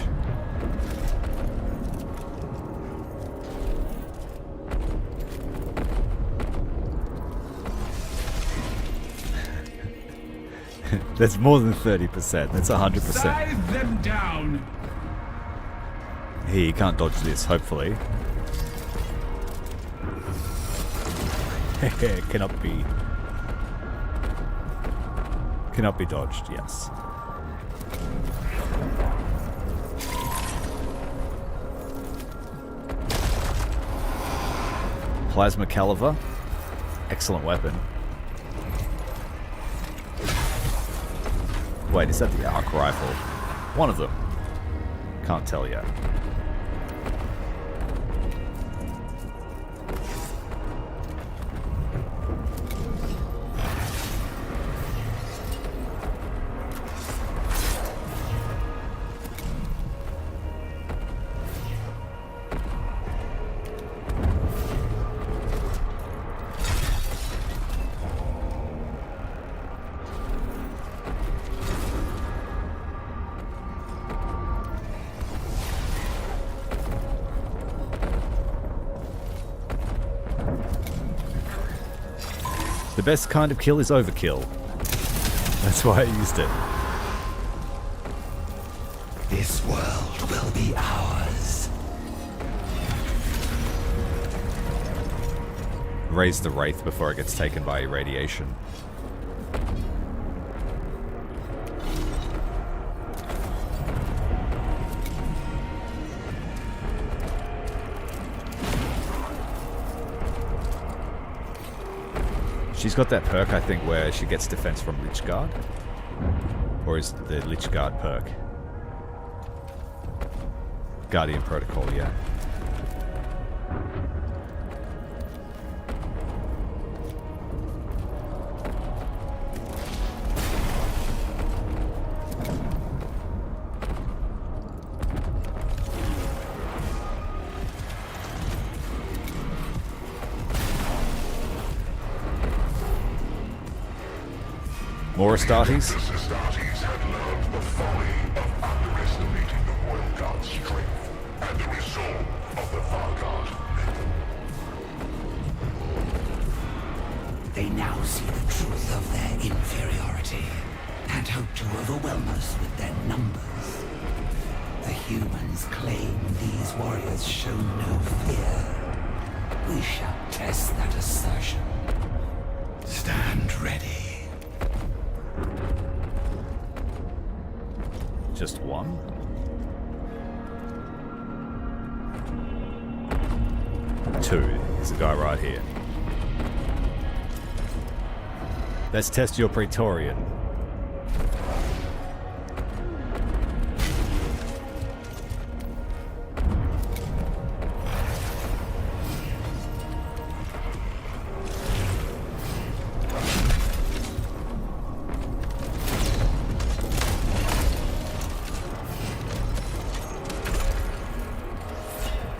That's more than 30%. That's 100%. Scythe them down. Here, you can't dodge this, hopefully. Cannot be dodged, yes. Plasma caliber. Excellent weapon. Wait, is that the arc rifle? One of them. Can't tell yet. The best kind of kill is overkill. That's why I used it. This world will be ours. Raise the Wraith before it gets taken by irradiation. She's got that perk, I think, where she gets defense from Lich Guard. Or is the Lich Guard perk? Guardian Protocol, yeah. More Astartes? Astartes had learned the folly of underestimating the Royal Guard's strength and the resolve of the Vanguard. They now see the truth of their inferiority and hope to overwhelm us with their numbers. The humans claim these warriors show no fear. We shall test that assertion. Stand ready. Just one? 2 is the guy right here. Let's test your Praetorian.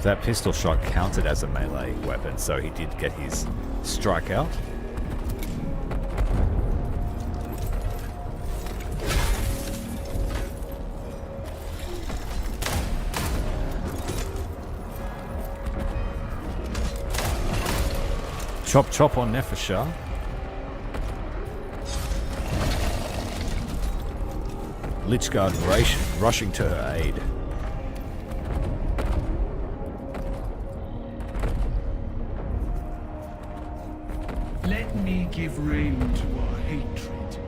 That pistol shot counted as a melee weapon, so he did get his strike out. Chop chop on Nepheshah. Lichguard rushing to her aid. Let me give rein to our hatred.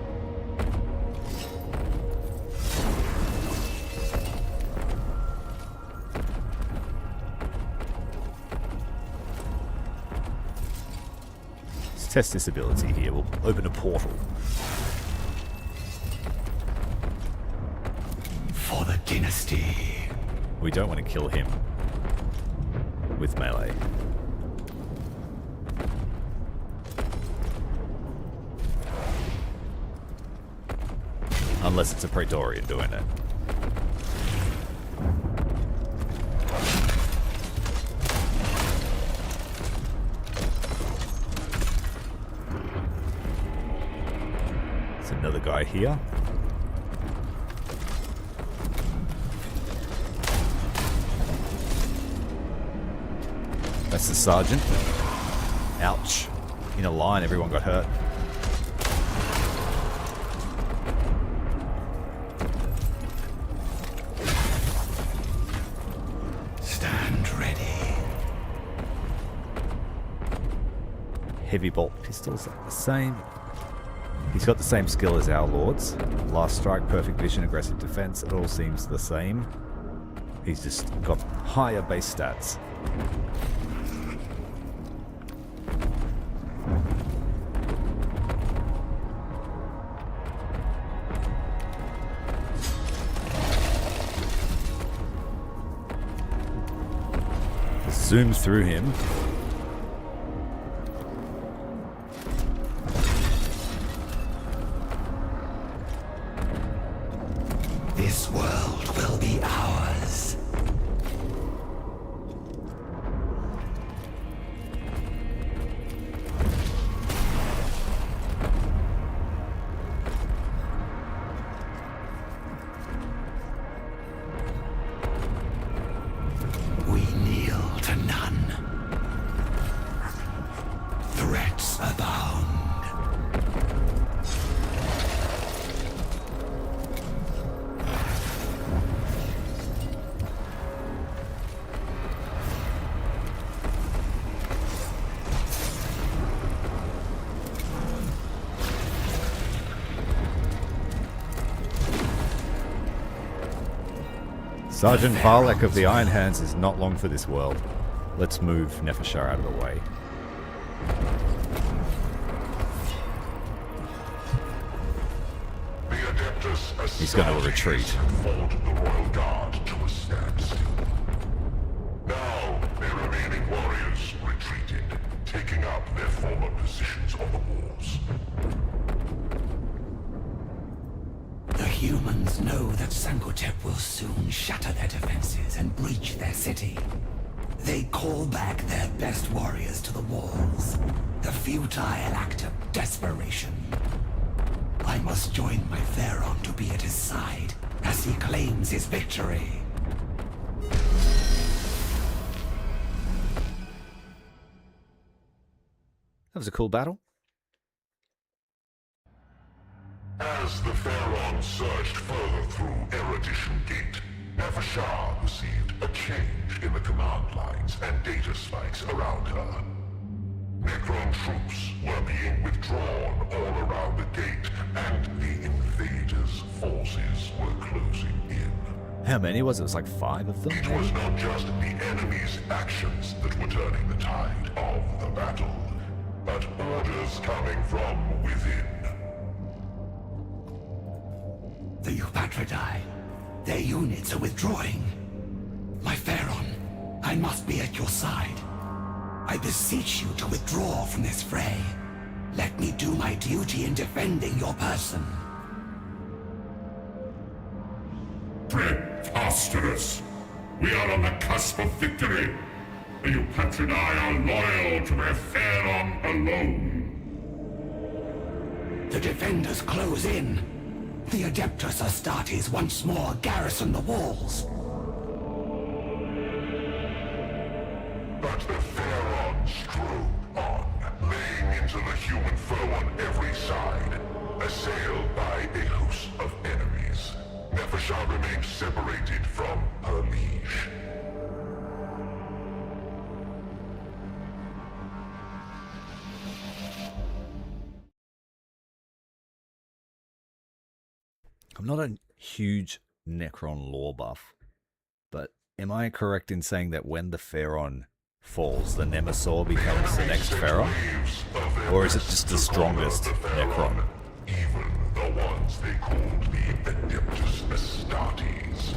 Let's test this ability here. We'll open a portal. For the dynasty. We don't want to kill him with melee. Unless it's a Praetorian doing it. There's another guy here. That's the sergeant. Ouch. In a line, everyone got hurt. Heavy bolt pistols are the same. He's got the same skill as our lords. Last strike, perfect vision, aggressive defense. It all seems the same. He's just got higher base stats. Zooms through him. This world will be ours. We kneel to none. Threats abound. Sergeant Varlek of the Iron Hands is not long for this world. Let's move Nepheshah out of the way. The Adeptus He's going to retreat. fought the Royal Guard to a standstill. Now, their remaining warriors retreated, taking up their former positions on the walls. The humans know that Sankotep will soon shatter their defenses and breach their city. They call back their best warriors to the walls. The futile act of desperation. I must join my Pharaoh to be at his side as he claims his victory. That was a cool battle. As the Pharaoh surged further through Erudition Gate, Nepheshah perceived a change in the command lines and data spikes around her. Necron troops were being withdrawn all around the gate, and the invaders' forces were closing in. How many was it? It was like 5 of them? It was not just the enemy's actions that were turning the tide of the battle, but orders coming from within. The Eupatridae. Their units are withdrawing. My Pharaon, I must be at your side. I beseech you to withdraw from this fray. Let me do my duty in defending your person. Preposterous! We are on the cusp of victory. The Eupatridae are loyal to their Pharaon alone. The defenders close in. The Adeptus Astartes once more garrison the walls. But the Pharaon strode on, laying into the human foe on every side, assailed by a host of enemies. Nefershah remained separated from her liege. I'm not a huge Necron lore buff, but am I correct in saying that when the Pharaon falls, the Nemesaur becomes the next Pharaon? Or is it just the strongest Necron? Even the ones they called the Adeptus Astartes.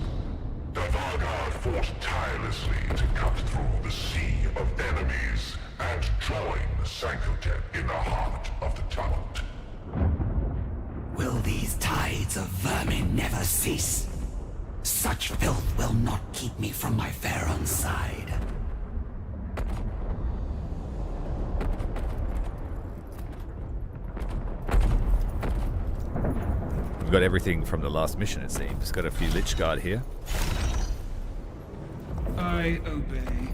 The Vargard fought tirelessly to cut through the sea of enemies and join Sankotep in the heart of the Talent. Will these tides of vermin never cease? Such filth will not keep me from my Pharaon's side. We've got everything from the last mission, it seems. Got a few Lich Guard here. I obey.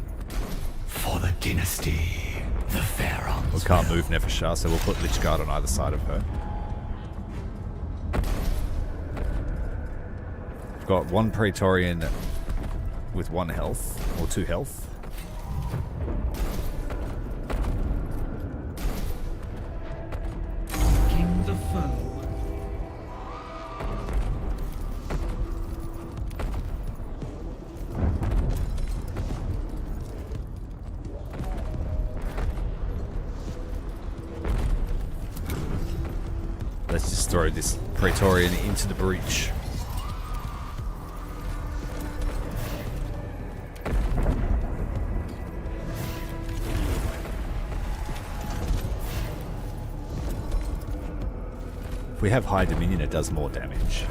For the dynasty, the Pharaons We can't move Nefershah, so we'll put Lich Guard on either side of her. We've got one Praetorian with 1 health, or 2 health. King the foe. Let's just throw this Praetorian into the breach. If we have high dominion, it does more damage.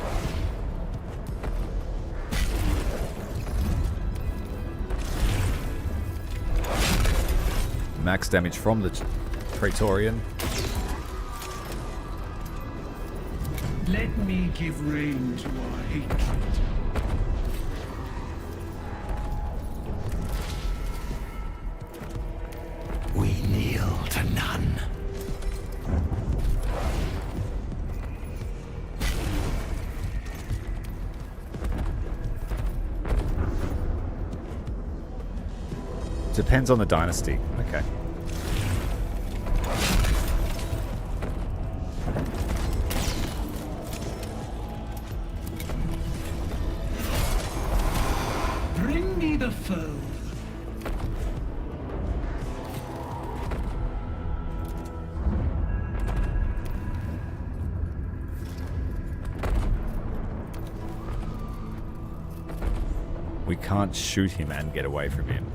Max damage from the Praetorian. Let me give rein to our hatred. We kneel to none. Depends on the dynasty. Okay. Bring me the foe. We can't shoot him and get away from him.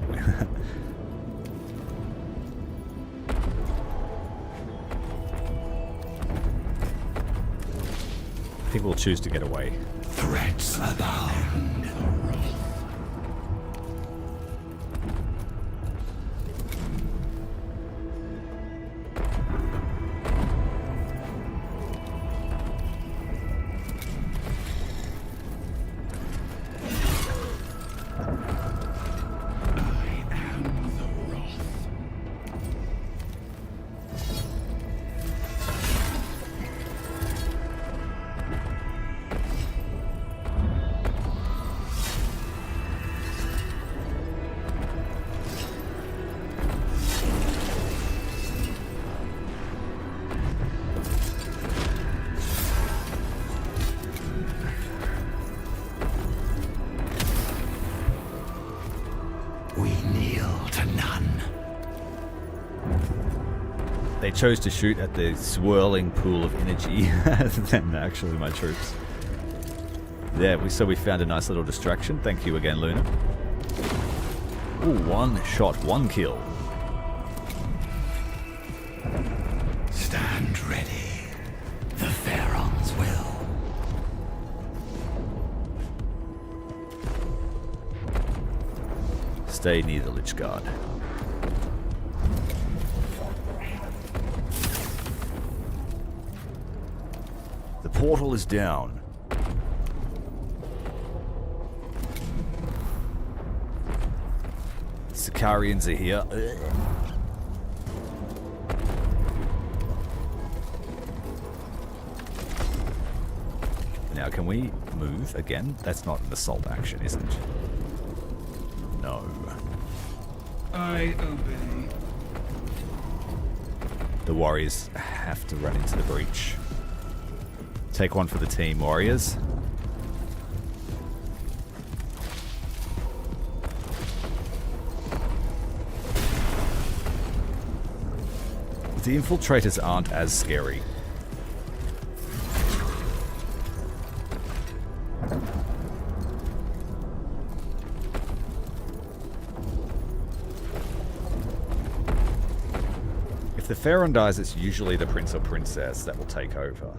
I think we'll choose to get away. Threats abound. to none. They chose to shoot at the swirling pool of energy than actually my troops. Yeah, so we found a nice little distraction. Thank you again, Luna. Ooh, 1 shot, 1 kill. Stand ready. The Pharaohs will. Stay near the Lich Guard. The portal is down. Sicarians are here. Now, can we move again? That's not an assault action, is it? No. I obey. The warriors have to run into the breach. Take one for the team, warriors. The infiltrators aren't as scary. If the Pharaoh dies, it's usually the prince or princess that will take over.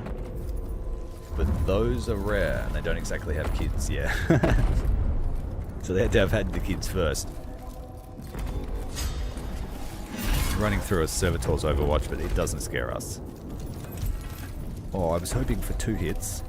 But those are rare, and they don't exactly have kids, yeah. So they had to have had the kids first. Running through a servitor's Overwatch, but it doesn't scare us. Oh, I was hoping for 2 hits.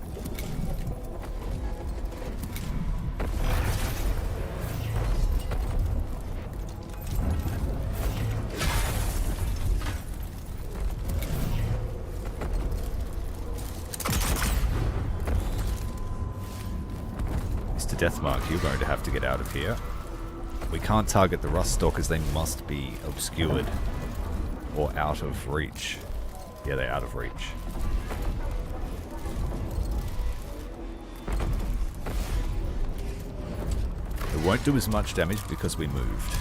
Mr. Deathmark, you're going to have to get out of here. We can't target the Rust Stalkers, they must be obscured. Or out of reach. Yeah, they're out of reach. It won't do as much damage because we moved.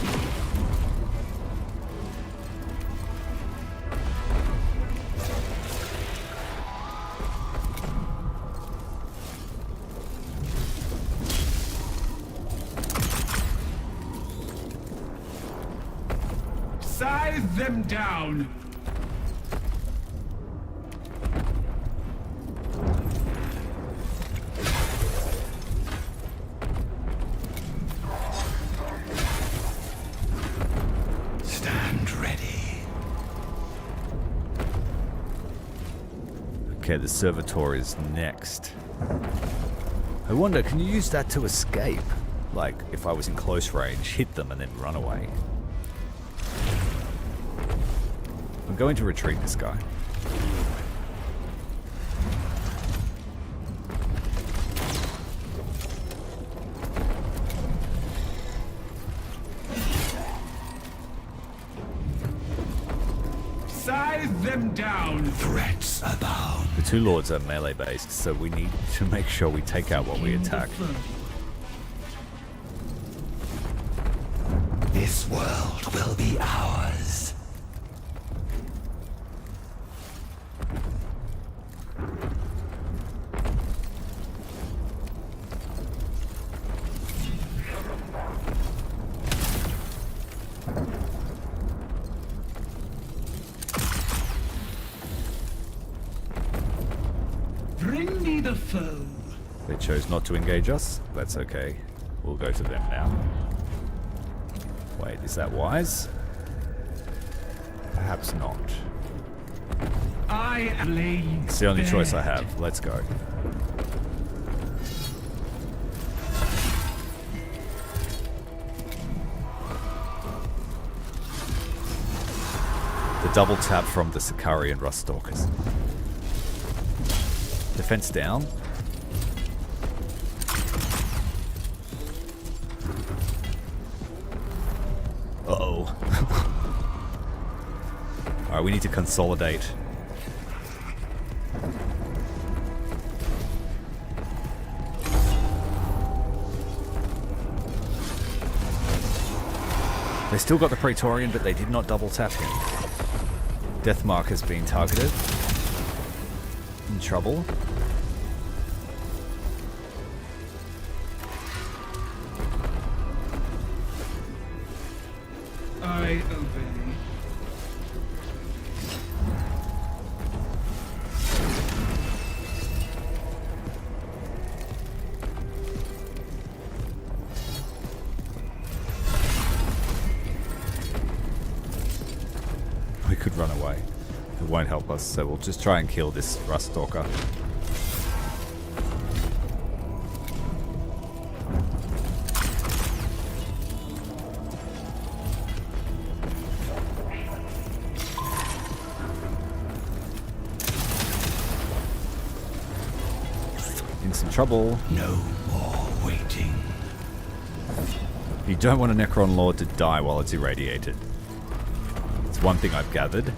Scythe them down! Stand ready. Okay, the Servitor is next. I wonder, can you use that to escape? Like, if I was in close range, hit them and then run away. I'm going to retreat this guy. Scythe them down! Threats abound. The 2 lords are melee based, so we need to make sure we take out what we attack. This world will be ours. Bring me the foe. They chose not to engage us. That's okay. We'll go to them now. Wait, is that wise? Perhaps not. I lay. It's the only choice I have. Let's go. The double tap from the Sicarian Rust Stalkers. Defense down. Uh-oh. Alright, we need to consolidate. They still got the Praetorian, but they did not double tap him. Deathmark has been targeted. In trouble. I obey. We could run away. It won't help us, so we'll just try and kill this Rust Stalker. In some trouble. No more waiting. You don't want a Necron Lord to die while it's irradiated. It's one thing I've gathered.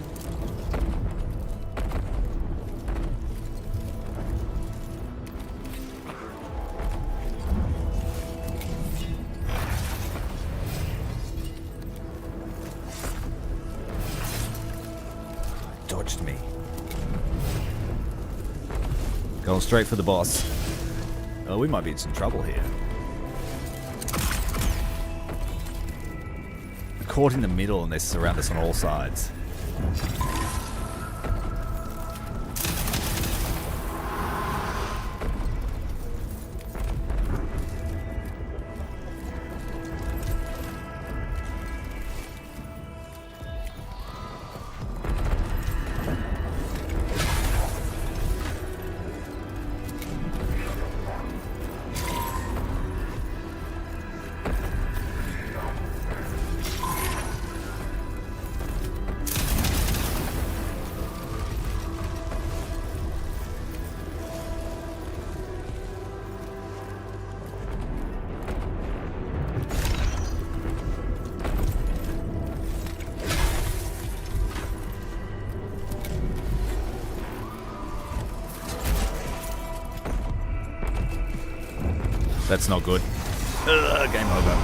Dodged me. Going straight for the boss. Oh, we might be in some trouble here. We're caught in the middle and they surround us on all sides. That's not good. Game over.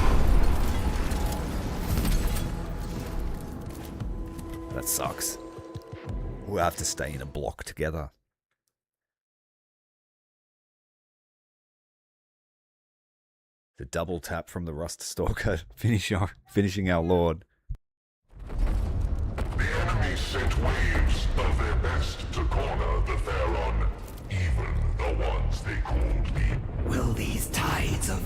That sucks. We'll have to stay in a block together. The double tap from the Rust Stalker, finishing our Lord. The enemy sent waves of their best to corner the Theron, even the ones they called me. Will these tides of...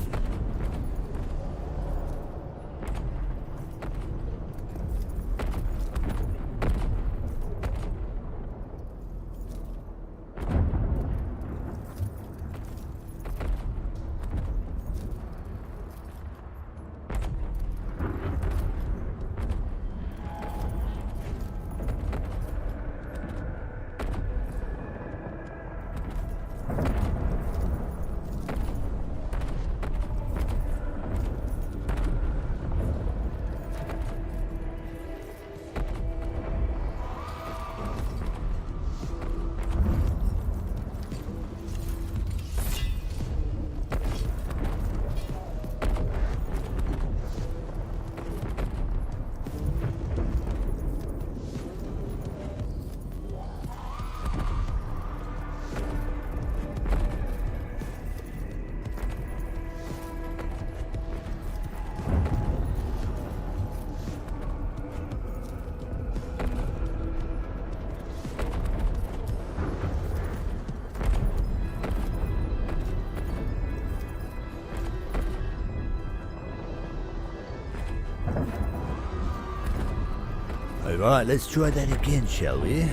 Alright, let's try that again, shall we?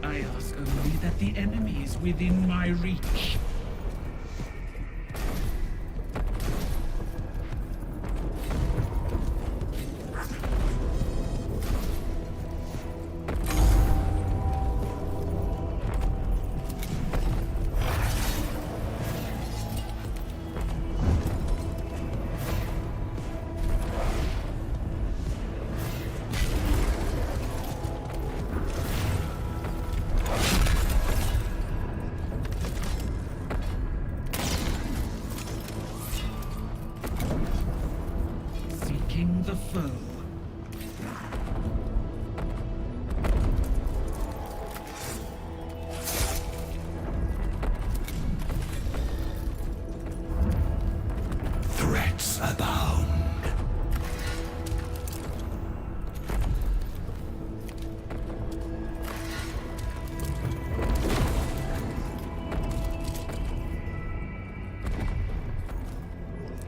I ask only that the enemy is within my reach.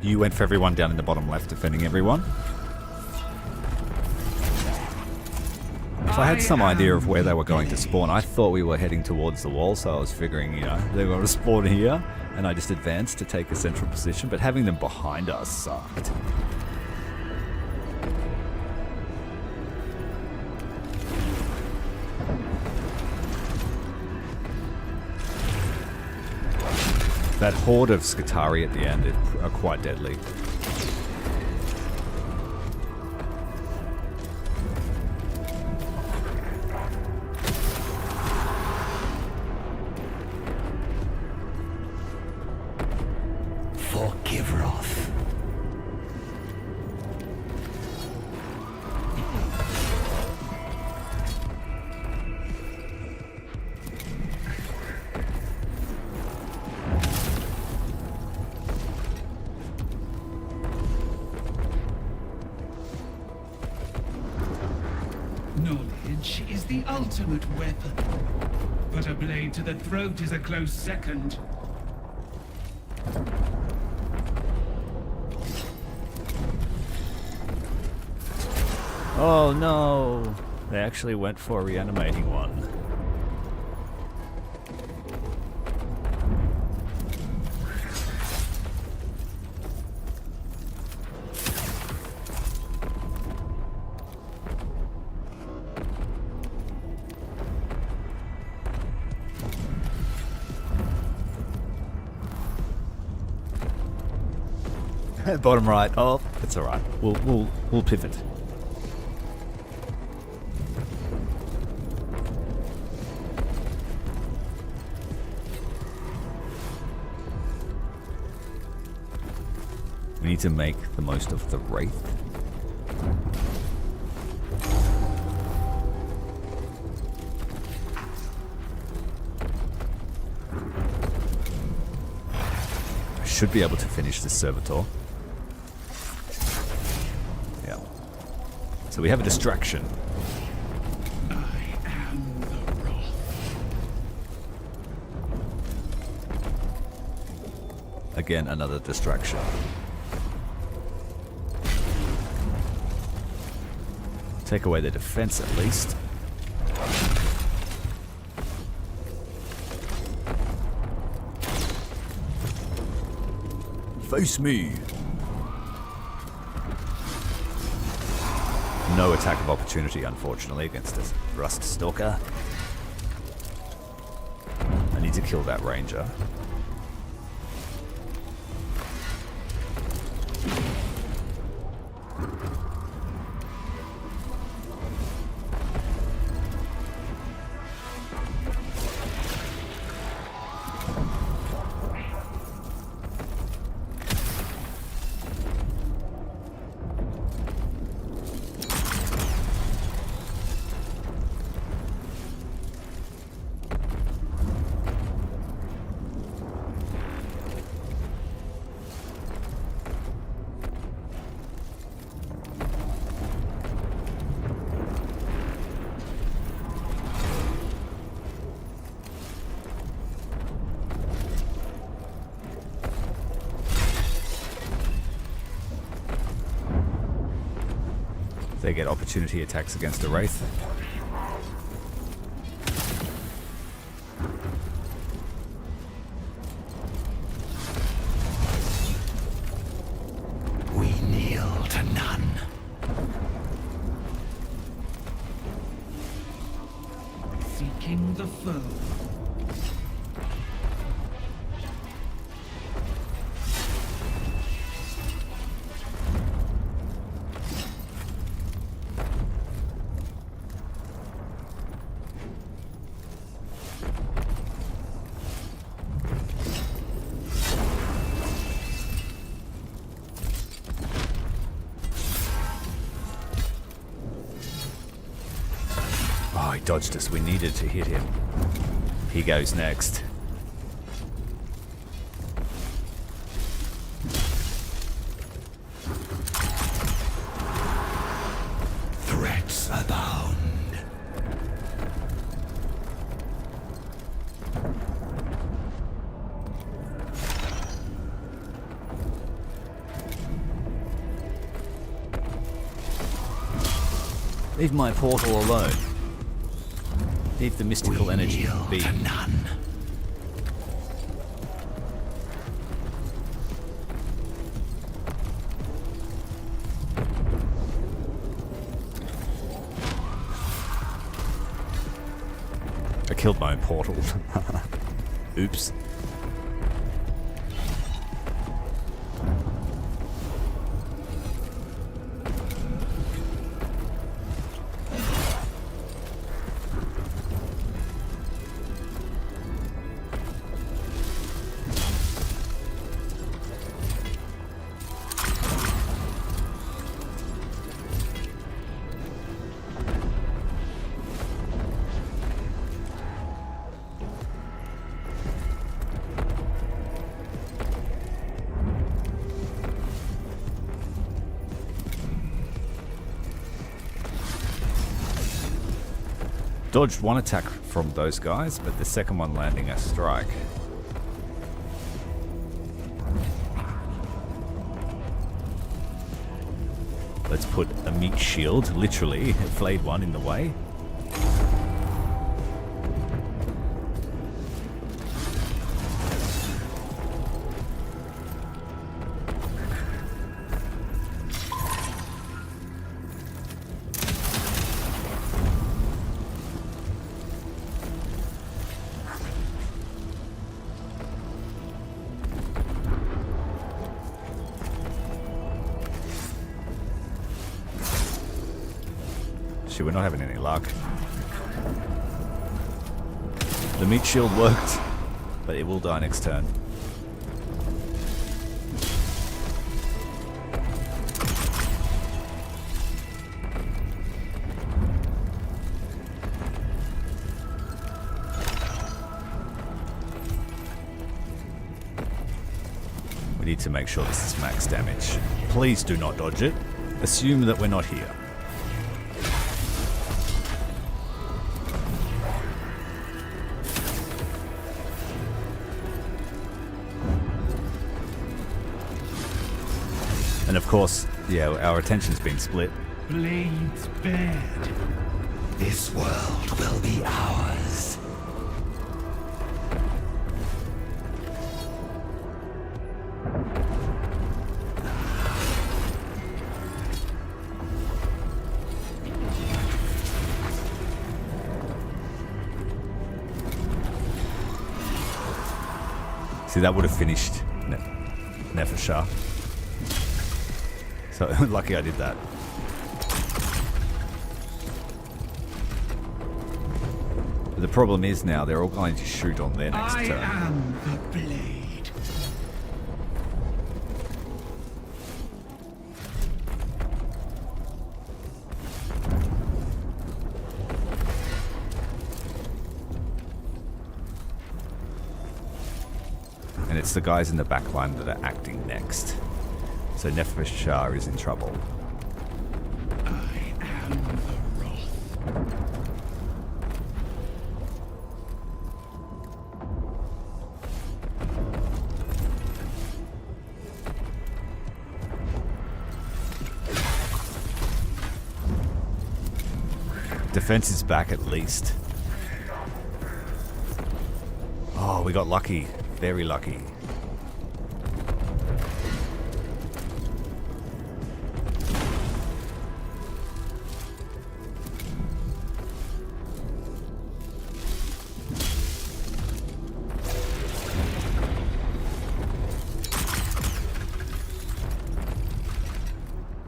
You went for everyone down in the bottom left, defending everyone. So I had some idea of where they were going to spawn. I thought we were heading towards the wall, so I was figuring, you know, they were going to spawn here, and I just advanced to take a central position, but having them behind us sucked. That horde of Skitari at the end are quite deadly. Knowledge is the ultimate weapon, but a blade to the throat is a close second. Oh no! They actually went for a reanimating one. Bottom right. Oh, it's all right. We'll pivot. We need to make the most of the Wraith. I should be able to finish this servitor. Yeah. So we have a distraction. I am the Wrath. Again, another distraction. Take away the defense at least. Face me. No attack of opportunity, unfortunately, against this Rust Stalker. I need to kill that ranger. They get opportunity attacks against a Wraith. We kneel to none. Seeking the foe. Oh, he dodged us. We needed to hit him. He goes next. Threats abound. Leave my portal alone. Leave the mystical energy Yield be. to none. I killed my own portal. Oops. Dodged one attack from those guys, but the second one landing a strike. Let's put a meat shield, literally, a flayed one in the way. We're not having any luck. The meat shield worked, but it will die next turn. We need to make sure this is max damage. Please do not dodge it. Assume that we're not here. And of course, yeah, our attention's been split. Blades bared. This world will be ours. See, that would have finished Nefershah. So lucky I did that. But the problem is now they're all going to shoot on their next I turn. am the blade. And it's the guys in the back line that are acting next. So Nefershah is in trouble. I am the wrath. Defense is back at least. Oh, we got lucky. Very lucky.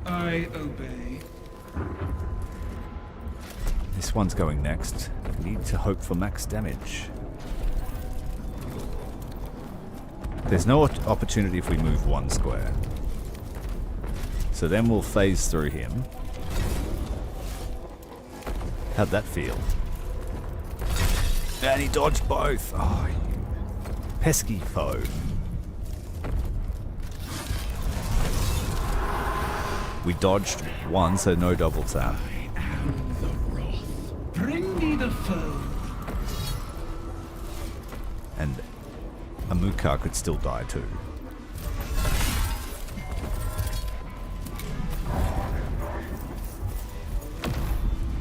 I obey. This one's going next. We need to hope for max damage. There's no opportunity if we move one square. So then we'll phase through him. How'd that feel? And he dodged both. Oh, you pesky foe. We dodged one, so no double tap. I am the wrath. Bring me the foe. And Amukar could still die too.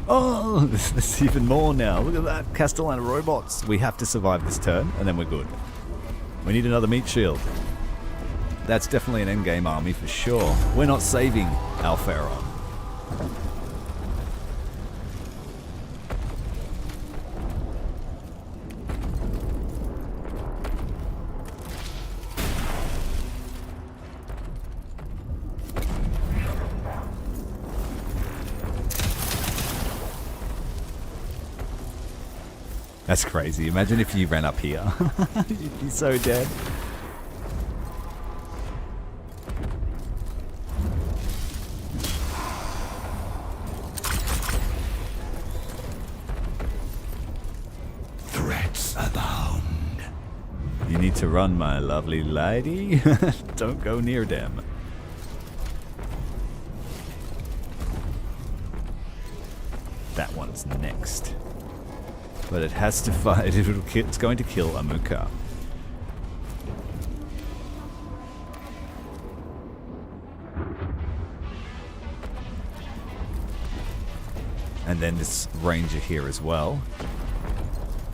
Oh, there's even more now. Look at that. Castellana robots. We have to survive this turn, and then we're good. We need another meat shield. That's definitely an endgame army for sure. We're not saving our Pharaoh. That's crazy. Imagine if you ran up here. You'd be so dead. Threats abound. You need to run, my lovely lady. Don't go near them. That one's next. But it has to fight. It's going to kill Amuka. And then this ranger here as well.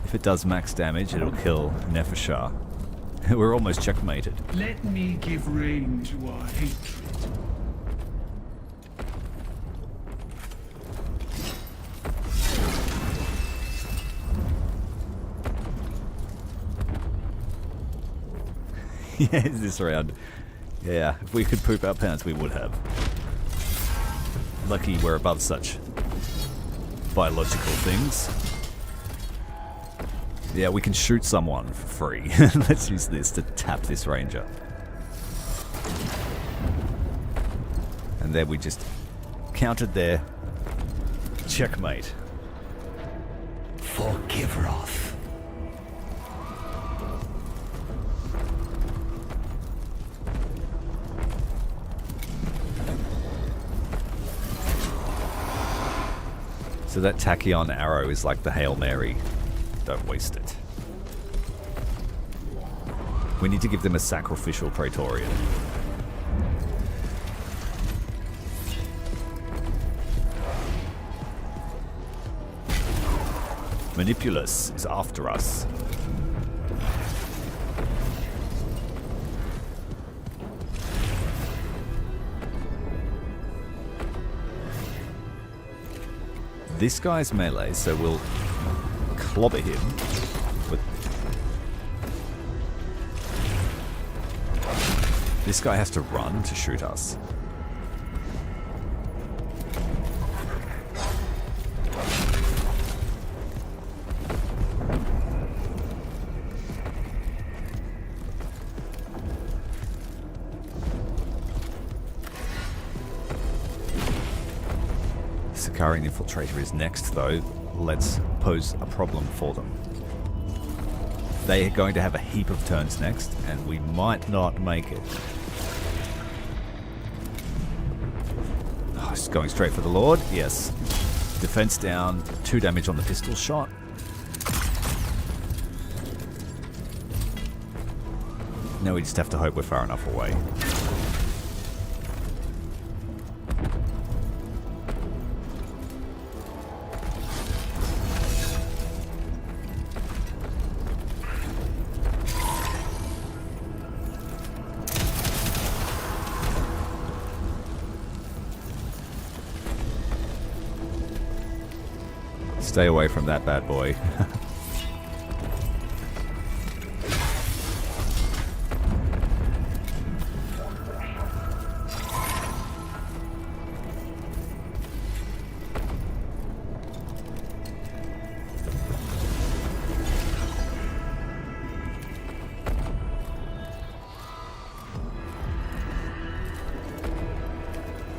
If it does max damage, it'll kill Nefashar. We're almost checkmated. Let me give rein to our hatred. Yeah, this round. Yeah, if we could poop our pants, we would have. Lucky we're above such biological things. Yeah, we can shoot someone for free. Let's use this to tap this ranger. And then we just countered their checkmate. For Kivroth. So that tachyon arrow is like the Hail Mary. Don't waste it. We need to give them a sacrificial Praetorian. Manipulus is after us. This guy's melee, so we'll clobber him with... This guy has to run to shoot us. Sakarian Infiltrator is next, though. Let's pose a problem for them. They are going to have a heap of turns next, and we might not make it. Oh, it's going straight for the Lord. Yes. Defense down. 2 damage on the pistol shot. Now we just have to hope we're far enough away. Stay away from that bad boy.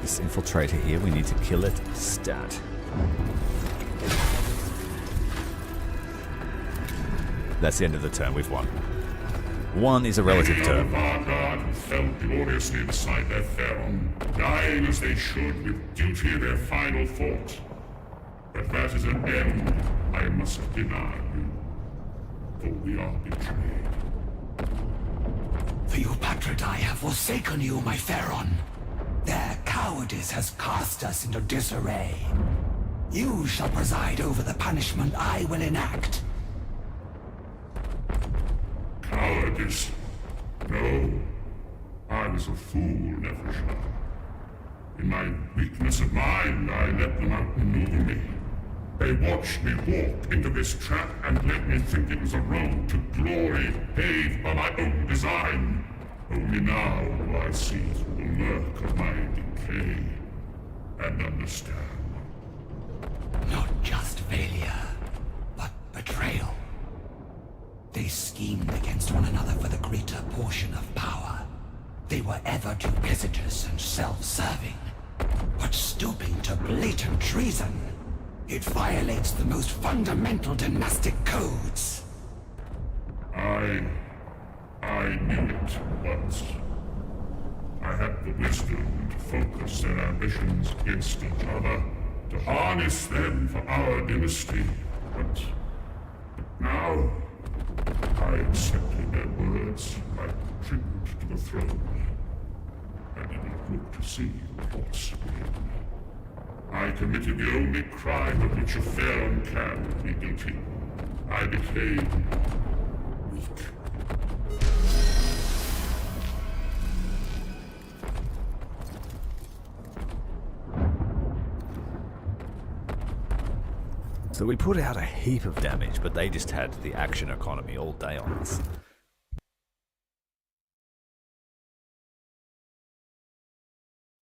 This infiltrator here, we need to kill it stat. That's the end of the turn. We've won. 1 is a relative term. Vanguard who fell gloriously beside their Pharaon, dying as they should with duty their final fort. But that is an end I must deny you, for we are betrayed. For you, Patridae, have forsaken you, my Pharaon. Their cowardice has cast us into disarray. You shall preside over the punishment I will enact. Cowardice. No. I was a fool, Nevershah. In my weakness of mind, I let them outmaneuver me. They watched me walk into this trap and let me think it was a road to glory paved by my own design. Only now do I see through the murk of my decay and understand. Not just failure, but betrayal. They schemed against one another for the greater portion of power. They were ever too visitors and self-serving. But stooping to blatant treason, it violates the most fundamental dynastic codes. I knew it once. I had the wisdom to focus their ambitions against each other, to harness them for our dynasty, but now I accepted their words like tribute to the throne. I did not look to see the plots win. I committed the only crime of which a Pharaoh can be guilty. I became weak. So we put out a heap of damage, but they just had the action economy all day on us.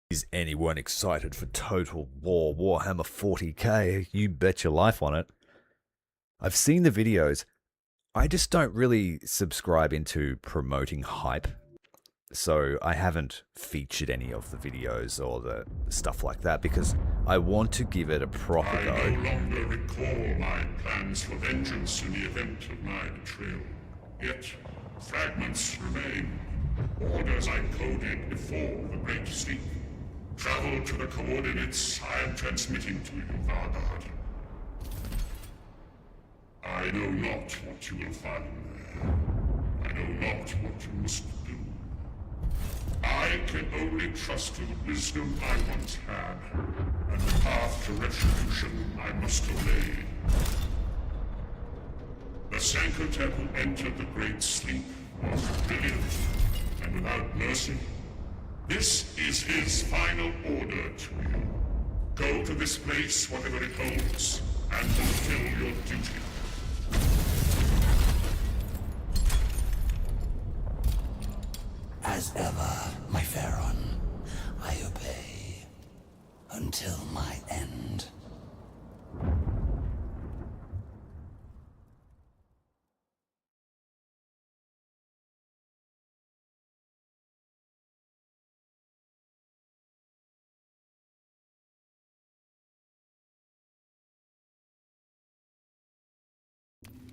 Is anyone excited for Total War Warhammer 40k? You bet your life on it. I've seen the videos. I just don't really subscribe into promoting hype. So I haven't featured any of the videos or the stuff like that because I want to give it a proper go. I no longer recall my plans for vengeance in the event of my betrayal. Yet, fragments remain. Orders I coded before the Great Sleep. Travel to the coordinates I am transmitting to you, Vargard. I know not what you will find there. I know not what you must do. I can only trust to the wisdom I once had, and the path to retribution I must obey. The Sancotep who entered the Great Sleep was brilliant, and without mercy. This is his final order to you. Go to this place, whatever it holds, and fulfill your duty. As ever, my Pharaon, I obey until my end.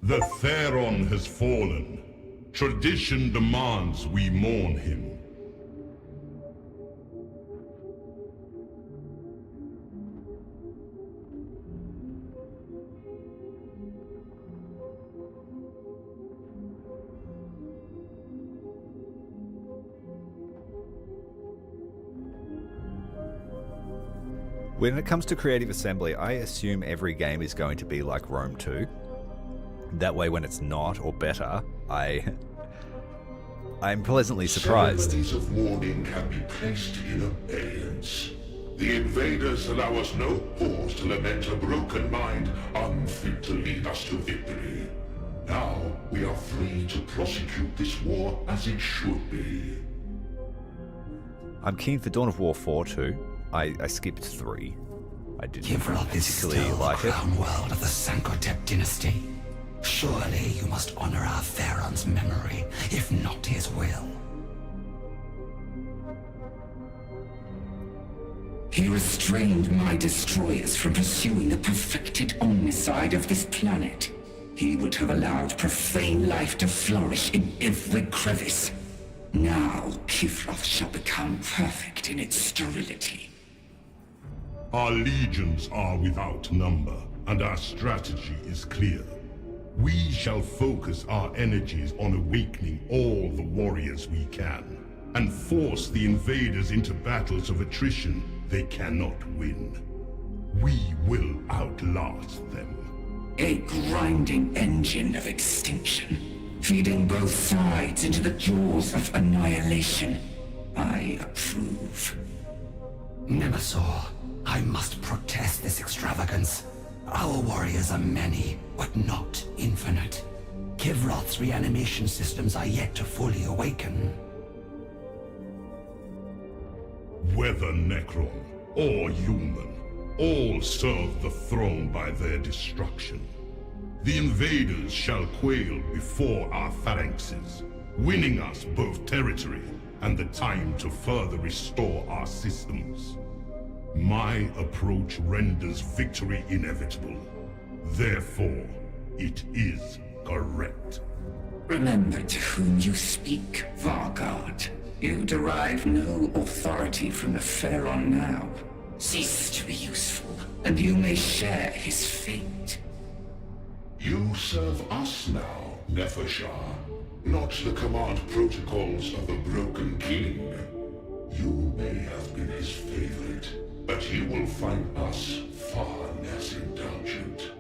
The Pharaon has fallen. Tradition demands we mourn him. When it comes to creative assembly, I assume every game is going to be like Rome 2. That way, when it's not, or better, I'm pleasantly surprised. Ceremonies of mourning can be placed in abeyance. The invaders allow us no pause to lament a broken mind unfit to lead us to victory. Now we are free to prosecute this war as it should be. I'm keen for Dawn of War 4 too. I skipped 3. I didn't Kivroth is particularly still like the it. crown world of the Sancotep dynasty. Surely you must honor our Pharaon's memory, if not his will. He restrained my destroyers from pursuing the perfected omnicide of this planet. He would have allowed profane life to flourish in every crevice. Now, Kivroth shall become perfect in its sterility. Our legions are without number, and our strategy is clear. We shall focus our energies on awakening all the warriors we can, and force the invaders into battles of attrition they cannot win. We will outlast them. A grinding engine of extinction, feeding both sides into the jaws of annihilation. I approve. Nemesaur, I must protest this extravagance. Our warriors are many, but not infinite. Kivroth's reanimation systems are yet to fully awaken. Whether Necron or human, all serve the throne by their destruction. The invaders shall quail before our phalanxes, winning us both territory and the time to further restore our systems. My approach renders victory inevitable. Therefore, it is correct. Remember to whom you speak, Vargard. You derive no authority from the Pharaon now. Cease to be useful, and you may share his fate. You serve us now, Nefershar, not the command protocols of a broken king. You may have been his favorite, but he will find us far less indulgent.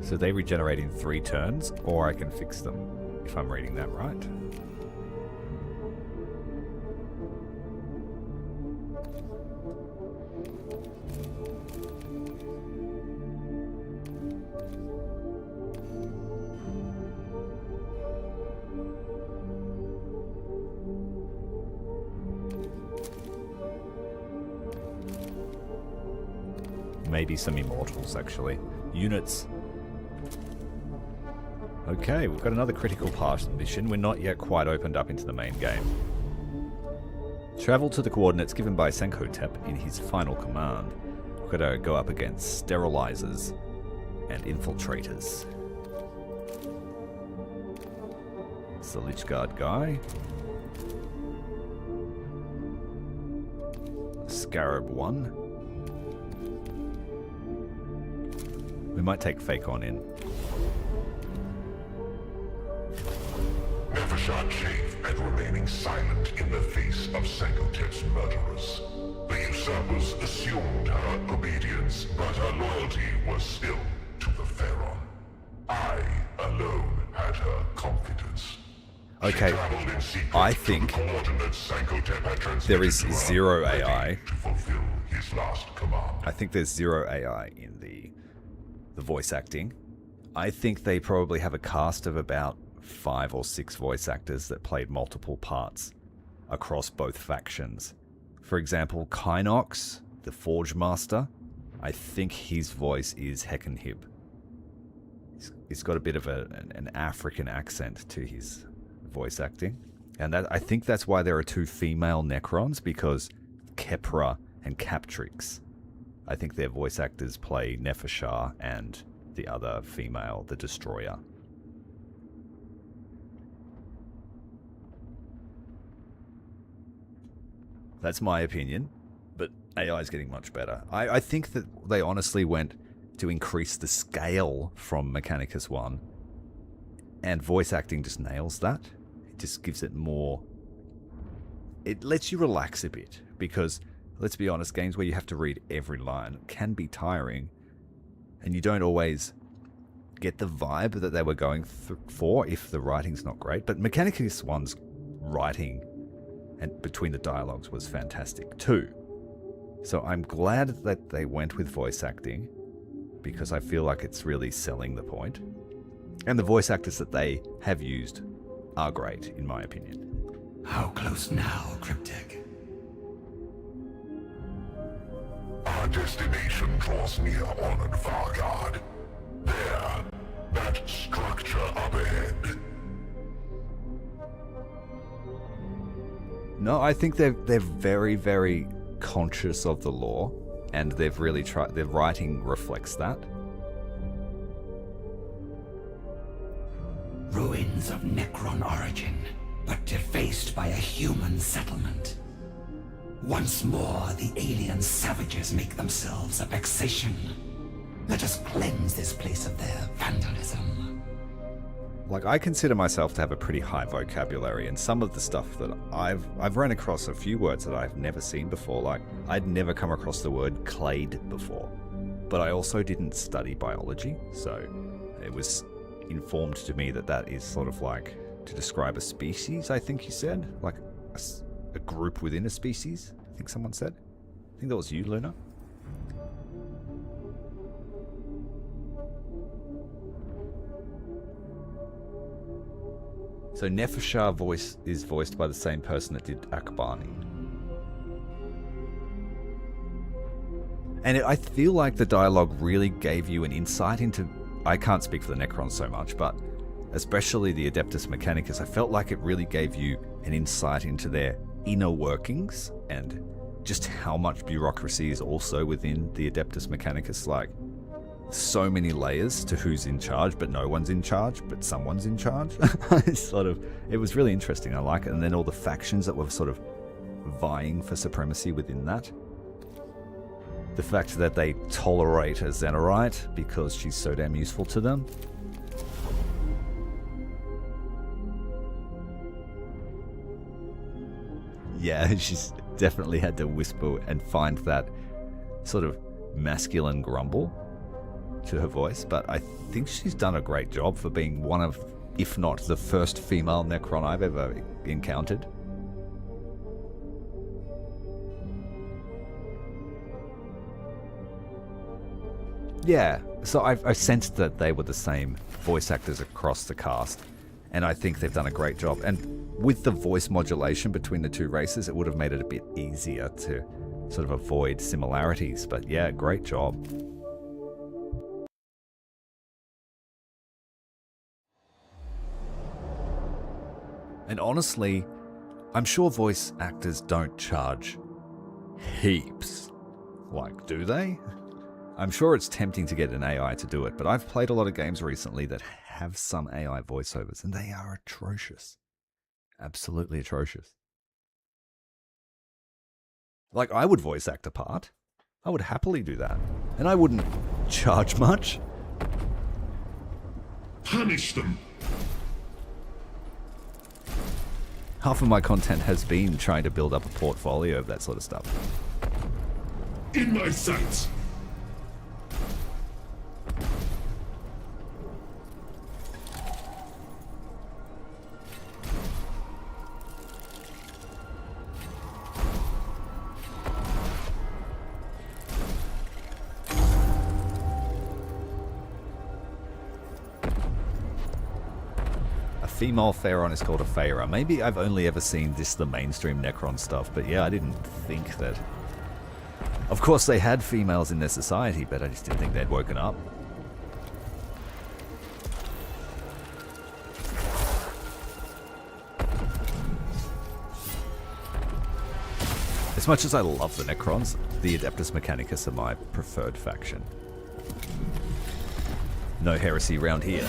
So they regenerate in 3 turns, or I can fix them, if I'm reading that right. Maybe some immortals, actually. Units. Okay, we've got another critical part of the mission. We're not yet quite opened up into the main game. Travel to the coordinates given by Sankotep in his final command. We've got to go up against sterilizers and infiltrators. It's the Lich Guard guy. Scarab 1. We might take Fakon in. Nefershar chafed at remaining silent in the face of Sankotep's murderers. The usurpers assumed her obedience, but her loyalty was still to the Pharaon. I alone had her confidence. Okay, I think there is 0 AI. To fulfill his last command. I think there's 0 AI in the voice acting. I think they probably have a cast of about 5 or 6 voice actors that played multiple parts across both factions. For example, Kynox, the Forge Master, I think his voice is Heckenhib. He's got a bit of an African accent to his voice acting. And I think that's why there are 2 female Necrons, because Kepra and Captrix, I think their voice actors play Nefershar and the other female, the Destroyer. That's my opinion, but AI is getting much better. I think that they honestly went to increase the scale from Mechanicus 1, and voice acting just nails that. It just gives it more... It lets you relax a bit, because, let's be honest, games where you have to read every line can be tiring, and you don't always get the vibe that they were going for if the writing's not great. But Mechanicus 1's writing and between the dialogues was fantastic too. So I'm glad that they went with voice acting, because I feel like it's really selling the point. And the voice actors that they have used are great, in my opinion. How close now, Cryptic? Our destination draws near, Honored Vargard. There, that structure up ahead. No, I think they're very, very conscious of the lore, and they've really tried. Their writing reflects that. Ruins of Necron origin, but defaced by a human settlement. Once more, the alien savages make themselves a vexation. Let us cleanse this place of their vandalism. like, I consider myself to have a pretty high vocabulary, and some of the stuff that I've run across a few words that I've never seen before. Like, I'd never come across the word clade before, but I also didn't study biology, so it was informed to me that that is sort of like to describe a species, I think you said, like a group within a species, I think someone said. I think that was you, Luna. So Nefashar is voiced by the same person that did Akbani. And I feel like the dialogue really gave you an insight into... I can't speak for the Necrons so much, but especially the Adeptus Mechanicus, I felt like it really gave you an insight into their inner workings and just how much bureaucracy is also within the Adeptus Mechanicus. Like, so many layers to who's in charge, but no one's in charge, but someone's in charge. It was really interesting. I like it. And then all the factions that were sort of vying for supremacy within that. The fact that they tolerate a Xenorite because she's so damn useful to them. Yeah, she's definitely had to whisper and find that sort of masculine grumble to her voice, but I think she's done a great job for being one of, if not the first female Necron I've ever encountered. Yeah, so I sensed that they were the same voice actors across the cast, and I think they've done a great job. And with the voice modulation between the two races, it would have made it a bit easier to sort of avoid similarities, but yeah, great job. And honestly, I'm sure voice actors don't charge heaps. Like, do they? I'm sure it's tempting to get an AI to do it, but I've played a lot of games recently that have some AI voiceovers, and they are atrocious. Absolutely atrocious. Like, I would voice act a part. I would happily do that. And I wouldn't charge much. Punish them! Half of my content has been trying to build up a portfolio of that sort of stuff. In my sights! Female Pharaon is called a Pharaoh. Maybe I've only ever seen the mainstream Necron stuff, but yeah, I didn't think that... Of course they had females in their society, but I just didn't think they'd woken up. As much as I love the Necrons, the Adeptus Mechanicus are my preferred faction. No heresy around here.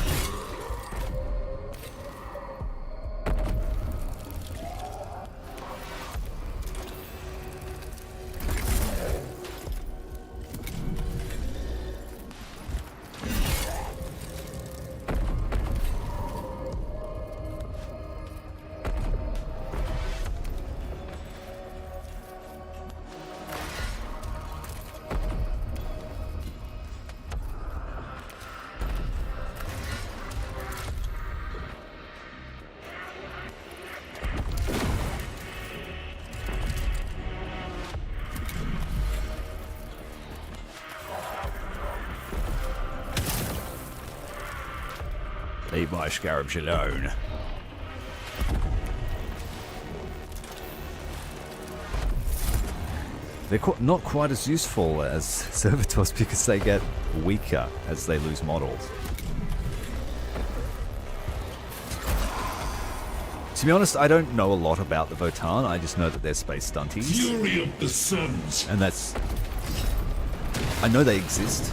Leave my scarabs alone. They're not quite as useful as servitors because they get weaker as they lose models. To be honest, I don't know a lot about the Votan. I just know that they're space stunties. Fury of the Suns! And that's... I know they exist.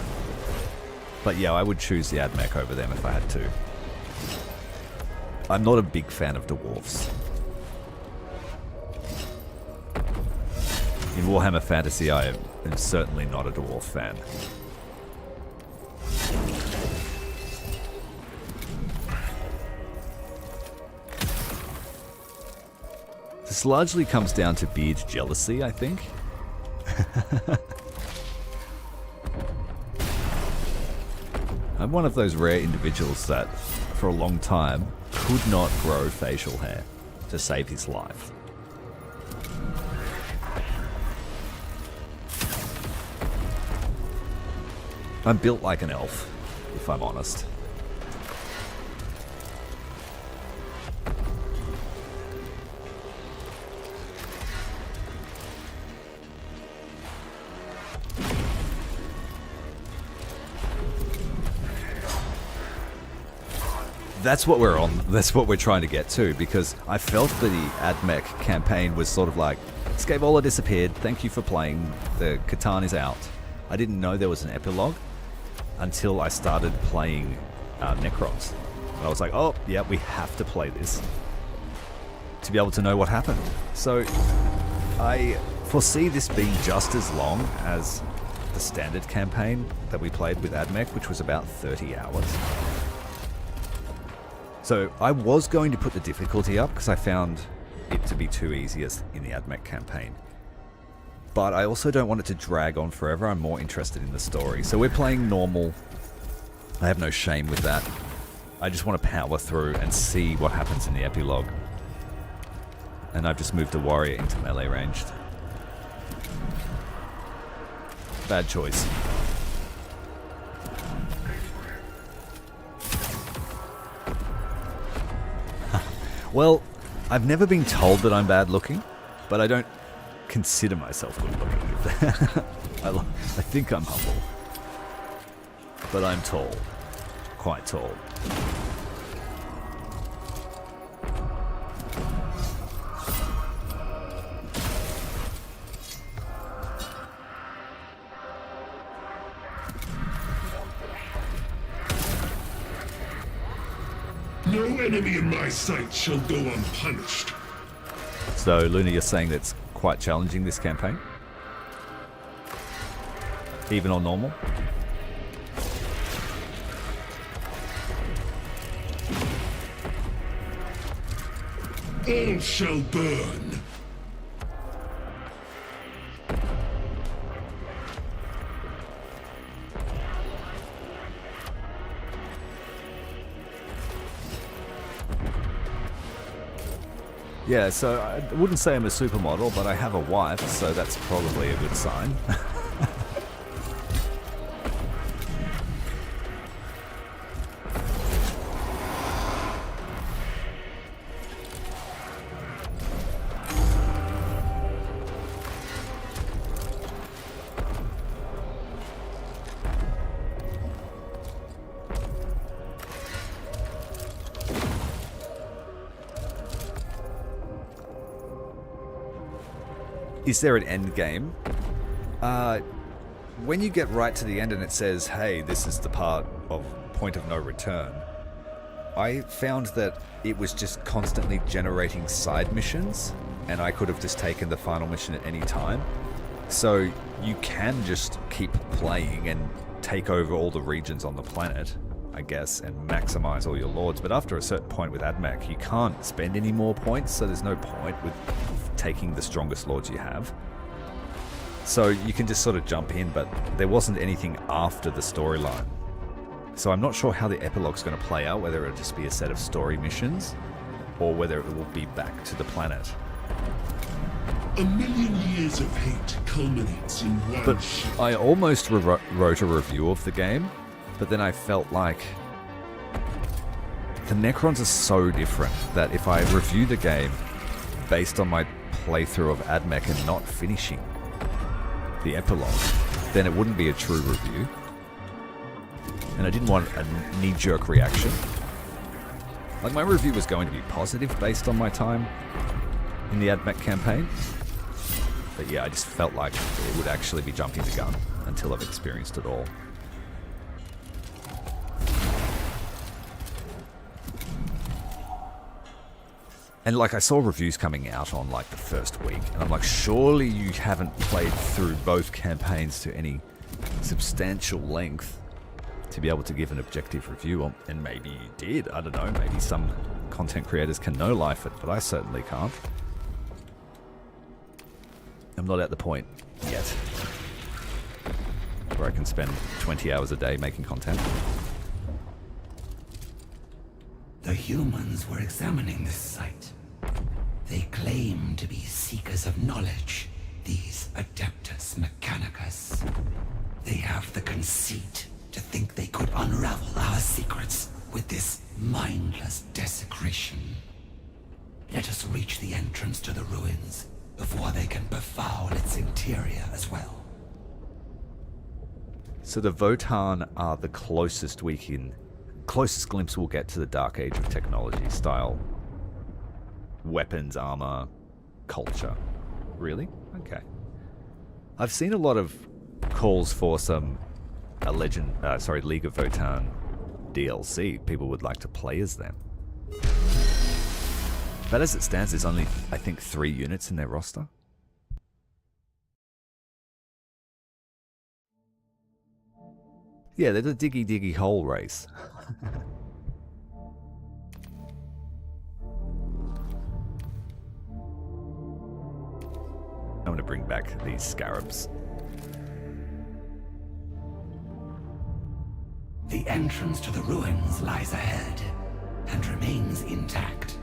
But yeah, I would choose the Admech over them if I had to. I'm not a big fan of dwarves. In Warhammer Fantasy, I am certainly not a dwarf fan. This largely comes down to beard jealousy, I think. I'm one of those rare individuals that, for a long time, could not grow facial hair to save his life. I'm built like an elf, if I'm honest. That's what we're on. That's what we're trying to get to, because I felt the AdMech campaign was sort of like, Scaevola disappeared, thank you for playing, the Catan is out. I didn't know there was an epilogue until I started playing Necrons. I was like, oh, yeah, we have to play this to be able to know what happened. So I foresee this being just as long as the standard campaign that we played with AdMech, which was about 30 hours. So I was going to put the difficulty up because I found it to be too easy as in the AdMech campaign. But I also don't want it to drag on forever. I'm more interested in the story. So we're playing normal. I have no shame with that. I just want to power through and see what happens in the epilogue. And I've just moved a warrior into melee ranged. Bad choice. Well, I've never been told that I'm bad looking, but I don't consider myself good looking. I think I'm humble, but I'm tall, quite tall. No enemy in my sight shall go unpunished. So, Luna, you're saying that's quite challenging, this campaign? Even on normal? All shall burn. Yeah, so I wouldn't say I'm a supermodel, but I have a wife, so that's probably a good sign. Is there an end game? When you get right to the end and it says, hey, this is the part of point of no return, I found that it was just constantly generating side missions, and I could have just taken the final mission at any time. So you can just keep playing and take over all the regions on the planet, I guess, and maximize all your lords. But after a certain point with AdMech, you can't spend any more points, so there's no point with taking the strongest lords you have. So you can just sort of jump in, but there wasn't anything after the storyline. So I'm not sure how the epilogue's going to play out, whether it'll just be a set of story missions, or whether it will be back to the planet. A million years of hate culminates in one But shot. I almost wrote a review of the game, but then I felt like the Necrons are so different that if I review the game based on my playthrough of AdMech and not finishing the epilogue, then it wouldn't be a true review. And I didn't want a knee-jerk reaction. Like, my review was going to be positive based on my time in the AdMech campaign. But yeah, I just felt like it would actually be jumping the gun until I've experienced it all. And like, I saw reviews coming out on like the first week, and I'm like, surely you haven't played through both campaigns to any substantial length to be able to give an objective review on. And maybe you did, I don't know, maybe some content creators can no-life it, but I certainly can't. I'm not at the point yet where I can spend 20 hours a day making content. The humans were examining this site. They claim to be seekers of knowledge, these Adeptus Mechanicus. They have the conceit to think they could unravel our secrets with this mindless desecration. Let us reach the entrance to the ruins before they can befoul its interior as well. So the Votan are the closest closest glimpse we'll get to the Dark Age of technology, style, weapons, armor, culture. Really? Okay. I've seen a lot of calls for some League of Votan DLC. People would like to play as them. But as it stands, there's only, I think, 3 units in their roster. Yeah, they're the diggy diggy hole race. I'm going to bring back these scarabs. The entrance to the ruins lies ahead and remains intact.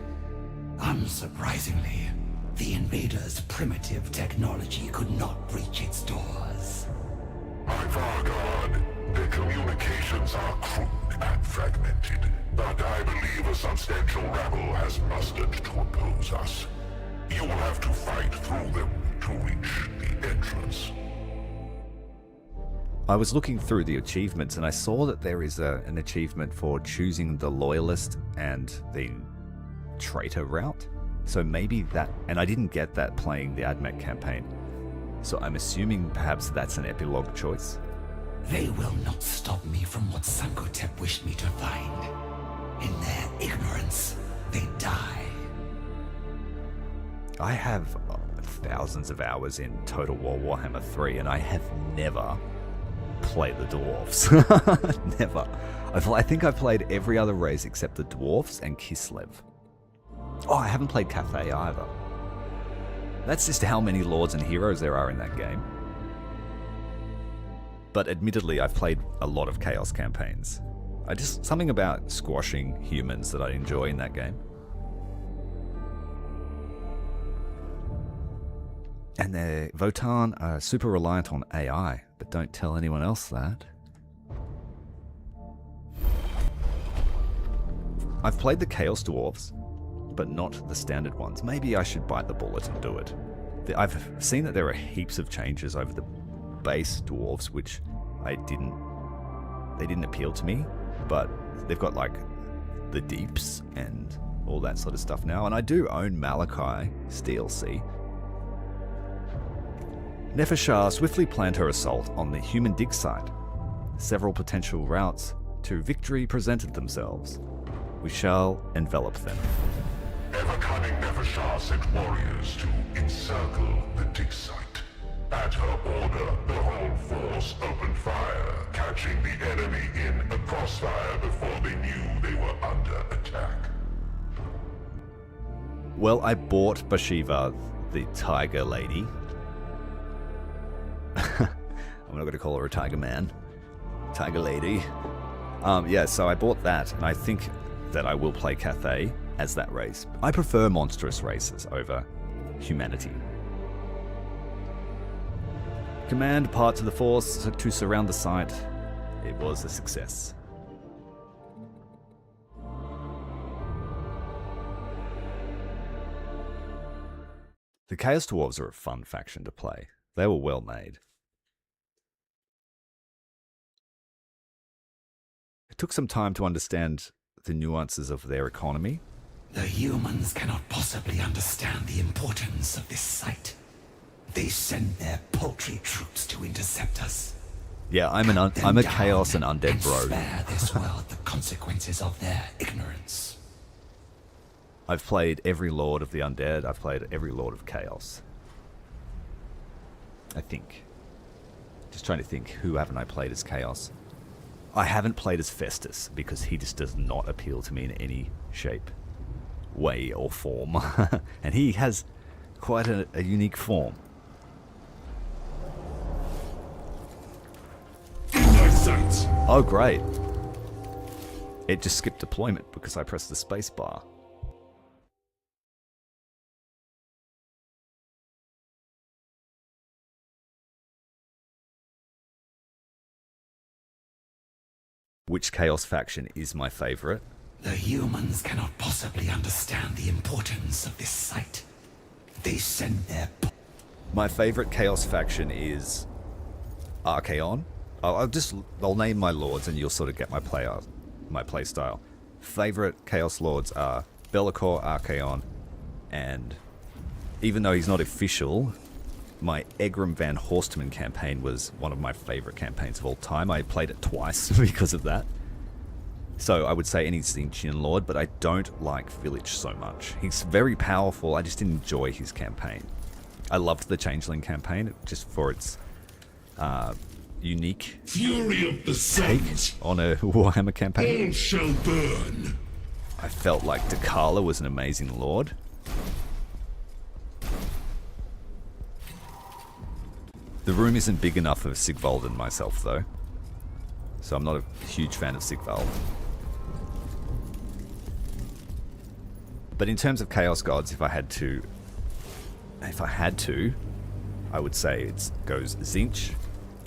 Unsurprisingly, the invaders' primitive technology could not breach its doors. My Vargard, their communications are crude and fragmented, but I believe a substantial rabble has mustered to oppose us. You will have to fight through them to reach the entrance. I was looking through the achievements and I saw that there is an achievement for choosing the loyalist and the traitor route. So maybe that, and I didn't get that playing the Admech campaign. So I'm assuming perhaps that's an epilogue choice. They will not stop me from what Sankotep wished me to find. In their ignorance, they die. I have thousands of hours in Total War Warhammer 3 and I have never played the dwarves. Never. I think I've played every other race except the dwarves and Kislev. Oh, I haven't played Cathay either. That's just how many lords and heroes there are in that game. But admittedly, I've played a lot of Chaos campaigns. Something about squashing humans that I enjoy in that game. And the Votan are super reliant on AI, but don't tell anyone else that. I've played the Chaos Dwarves, but not the standard ones. Maybe I should bite the bullet and do it. I've seen that there are heaps of changes over the base Dwarves, which they didn't appeal to me, but they've got like the deeps and all that sort of stuff now. And I do own Malachi's DLC. Nefershah swiftly planned her assault on the human dig site. Several potential routes to victory presented themselves. We shall envelop them. Ever-cunning Nefershah sent warriors to encircle the dig site. At her order, the whole force opened fire, catching the enemy in a crossfire before they knew they were under attack. Well, I bought Bashiva, the tiger lady. I'm not going to call her a tiger man. Tiger lady. Yeah, so I bought that, and I think that I will play Cathay as that race. I prefer monstrous races over humanity. Command parts of the force to surround the site. It was a success. The Chaos Dwarves are a fun faction to play. They were well made. It took some time to understand the nuances of their economy. The humans cannot possibly understand the importance of this site. They send their paltry troops to intercept us. Yeah, I'm a chaos and undead bro. Spare this world the consequences of their ignorance. I've played every Lord of the Undead. I've played every Lord of Chaos. I think. Just trying to think, who haven't I played as Chaos? I haven't played as Festus because he just does not appeal to me in any shape, way, or form. And he has quite a unique form. Oh, great. It just skipped deployment because I pressed the space bar. Which Chaos faction is my favorite? The humans cannot possibly understand the importance of this site. They send their... My favorite Chaos faction is Archaon. I'll name my lords and you'll sort of get my play style. Favorite Chaos lords are Be'lakor, Archaon, and even though he's not official, my Egram Van Horstman campaign was one of my favorite campaigns of all time. I played it twice because of that. So I would say any Tzeentchian lord, but I don't like Village so much. He's very powerful, I just didn't enjoy his campaign. I loved the Changeling campaign, just for its unique Fury of the take Suns, on a Warhammer campaign. all shall burn. I felt like Dakala was an amazing lord. The room isn't big enough for Sigvald and myself though, so I'm not a huge fan of Sigvald. But in terms of Chaos Gods, if I had to, I would say it goes Tzeentch,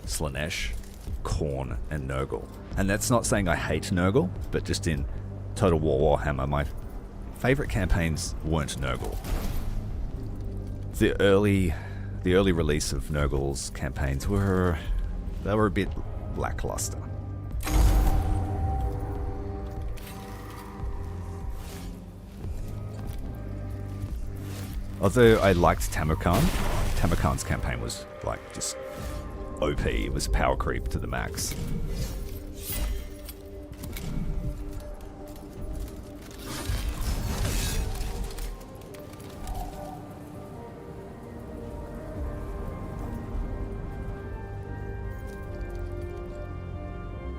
Slaanesh, Khorne, and Nurgle. And that's not saying I hate Nurgle, but just in Total War Warhammer, my favorite campaigns weren't Nurgle. The early release of Nurgle's campaigns were a bit lackluster. Although I liked Tamarkan's campaign was like just OP. It was power creep to the max.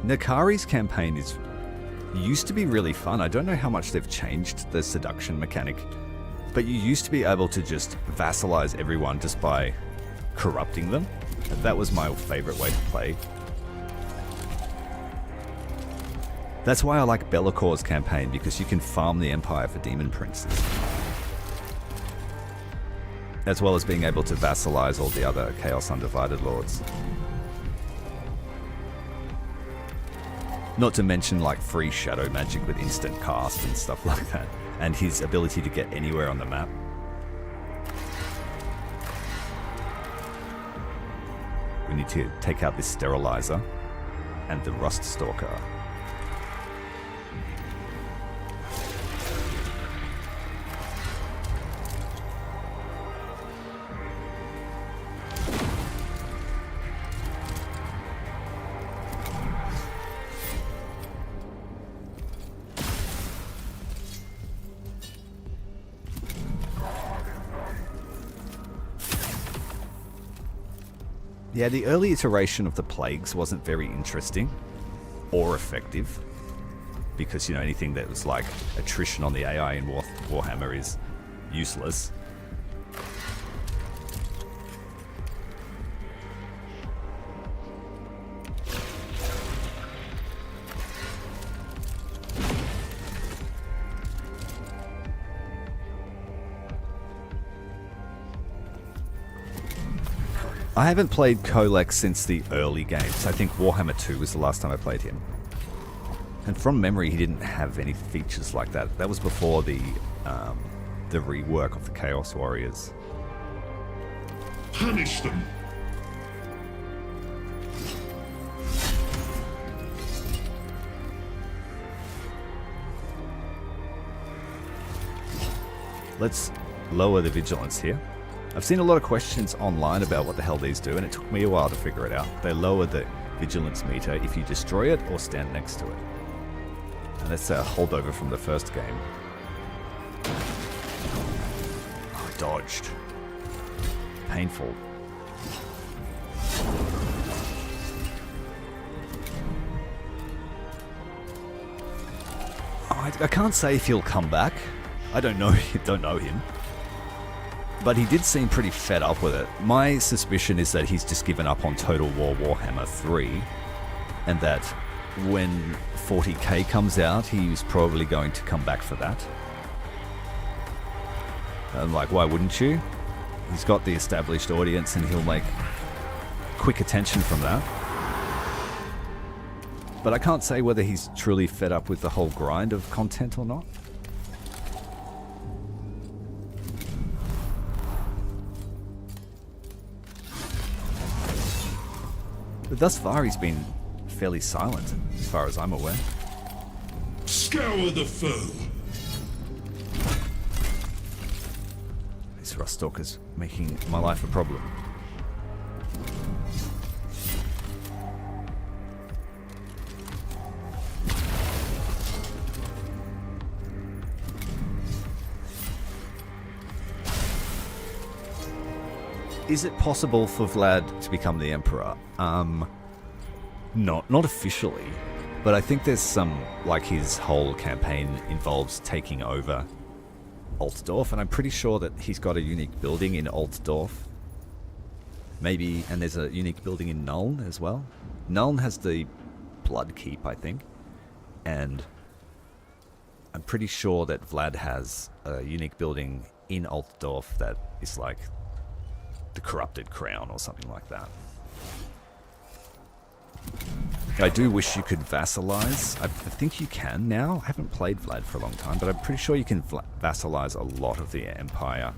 Nakari's campaign used to be really fun. I don't know how much they've changed the seduction mechanic, but you used to be able to just vassalize everyone just by corrupting them. That was my favorite way to play. That's why I like Be'lakor's campaign, because you can farm the Empire for Demon Princes, as well as being able to vassalize all the other Chaos Undivided Lords. Not to mention like free shadow magic with instant cast and stuff like that, and his ability to get anywhere on the map. We need to take out this Sterilizer and the Rust Stalker. Yeah, the early iteration of the Plagues wasn't very interesting or effective, because, you know, anything that was like attrition on the AI in Warhammer is useless. I haven't played Kolek since the early games. I think Warhammer 2 was the last time I played him. And from memory, he didn't have any features like that. That was before the rework of the Chaos Warriors. Punish them. Let's lower the vigilance here. I've seen a lot of questions online about what the hell these do, and it took me a while to figure it out. They lower the vigilance meter if you destroy it or stand next to it. And that's a holdover from the first game. Oh, dodged. Painful. Oh, I can't say if he'll come back. I don't know him. But he did seem pretty fed up with it. My suspicion is that he's just given up on Total War Warhammer 3, and that when 40k comes out, he's probably going to come back for that. And like, why wouldn't you? He's got the established audience and he'll make quick attention from that. But I can't say whether he's truly fed up with the whole grind of content or not. But thus far he's been fairly silent, as far as I'm aware. Scour the foe. This Ruststalker's making my life a problem. Is it possible for Vlad to become the Emperor? Not officially, but I think there's some, like his whole campaign involves taking over Altdorf, and I'm pretty sure that he's got a unique building in Altdorf. Maybe, and there's a unique building in Nuln as well. Nuln has the Blood Keep, I think, and I'm pretty sure that Vlad has a unique building in Altdorf that is like the Corrupted Crown or something like that. I do wish you could vassalize. I think you can now. I haven't played Vlad for a long time, but I'm pretty sure you can vassalize a lot of the Empire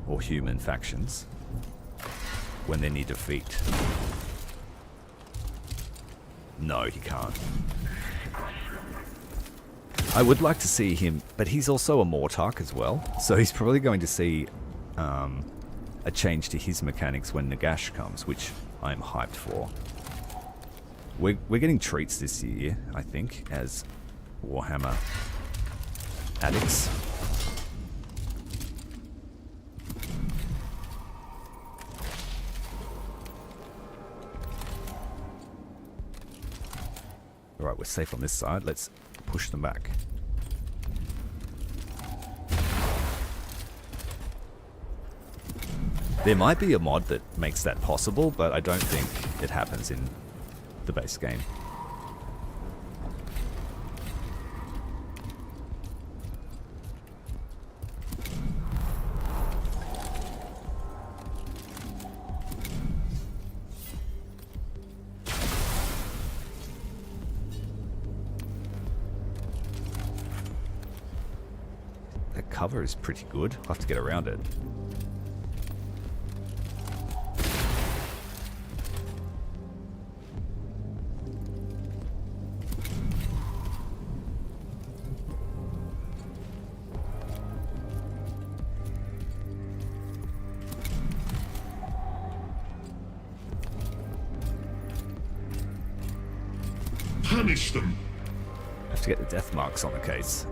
or human factions when they need defeat. No, he can't. I would like to see him, but he's also a Mortarch as well, so he's probably going to see a change to his mechanics when Nagash comes, which I'm hyped for. We're getting treats this year, I think, as Warhammer addicts. Alright, we're safe on this side. Let's push them back. There might be a mod that makes that possible, but I don't think it happens in the base game. That cover is pretty good. I'll have to get around it. Punish them. I have to get the death marks on the case.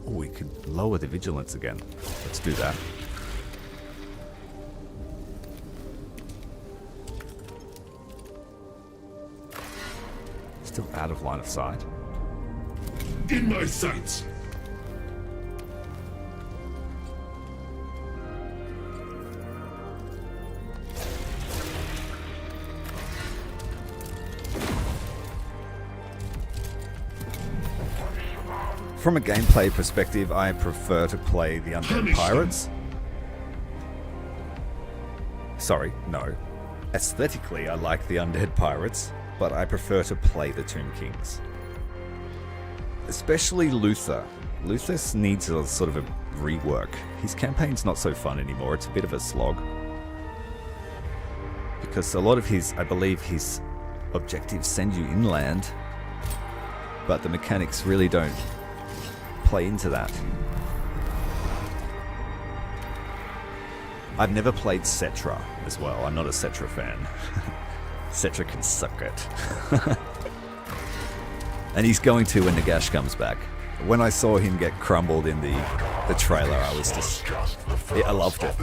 Oh, we could lower the vigilance again. Let's do that. Still out of line of sight. In my sights. From a gameplay perspective, I prefer to play the Undead Pirates. Sorry, no. Aesthetically, I like the Undead Pirates, but I prefer to play the Tomb Kings. Especially Luther. Luther needs a sort of a rework. His campaign's not so fun anymore, it's a bit of a slog. Because a lot of his, I believe his objectives send you inland, but the mechanics really don't play into that. I've never played Cetra as well. I'm not a Cetra fan. Cetra can suck it. And he's going to when Nagash comes back. When I saw him get crumbled in the trailer, I was just... I loved it.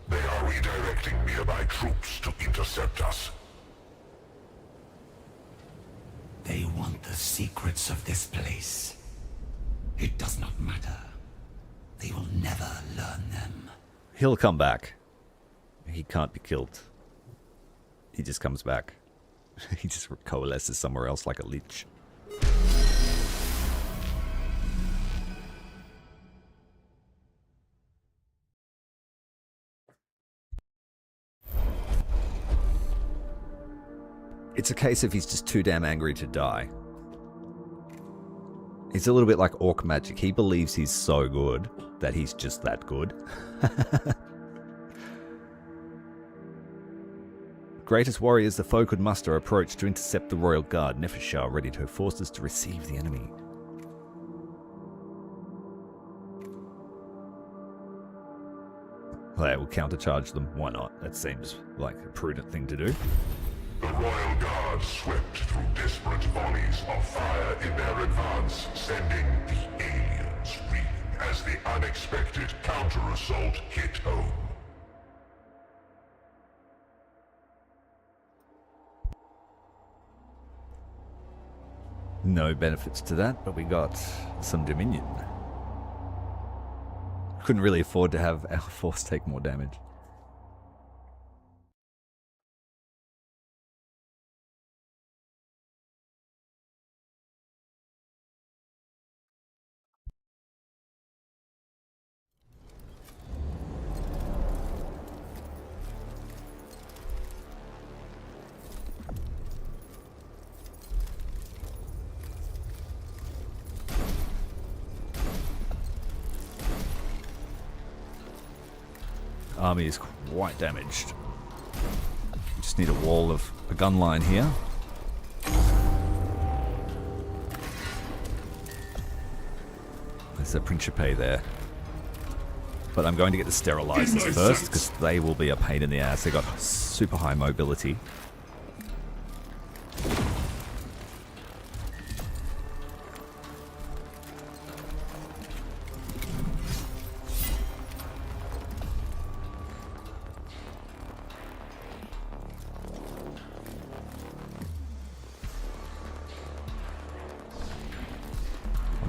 They are redirecting nearby troops to intercept us. They want the secrets of this place. It does not matter. They will never learn them. He'll come back. He can't be killed. He just comes back. He just coalesces somewhere else like a lich. It's a case of he's just too damn angry to die. He's a little bit like orc magic. He believes he's so good that he's just that good. Greatest warriors the foe could muster approach to intercept the royal guard, Nepheshah ready to force us to receive the enemy. Well, we'll countercharge them. Why not? That seems like a prudent thing to do. The royal guard swept through desperate volleys of fire in their advance, sending the aliens reeling as the unexpected counter-assault hit home. No benefits to that, but we got some Dominion. Couldn't really afford to have our force take more damage. Army is quite damaged. Just need a wall of a gun line here. There's a Principe there. But I'm going to get the sterilizers first because they will be a pain in the ass. They got super high mobility.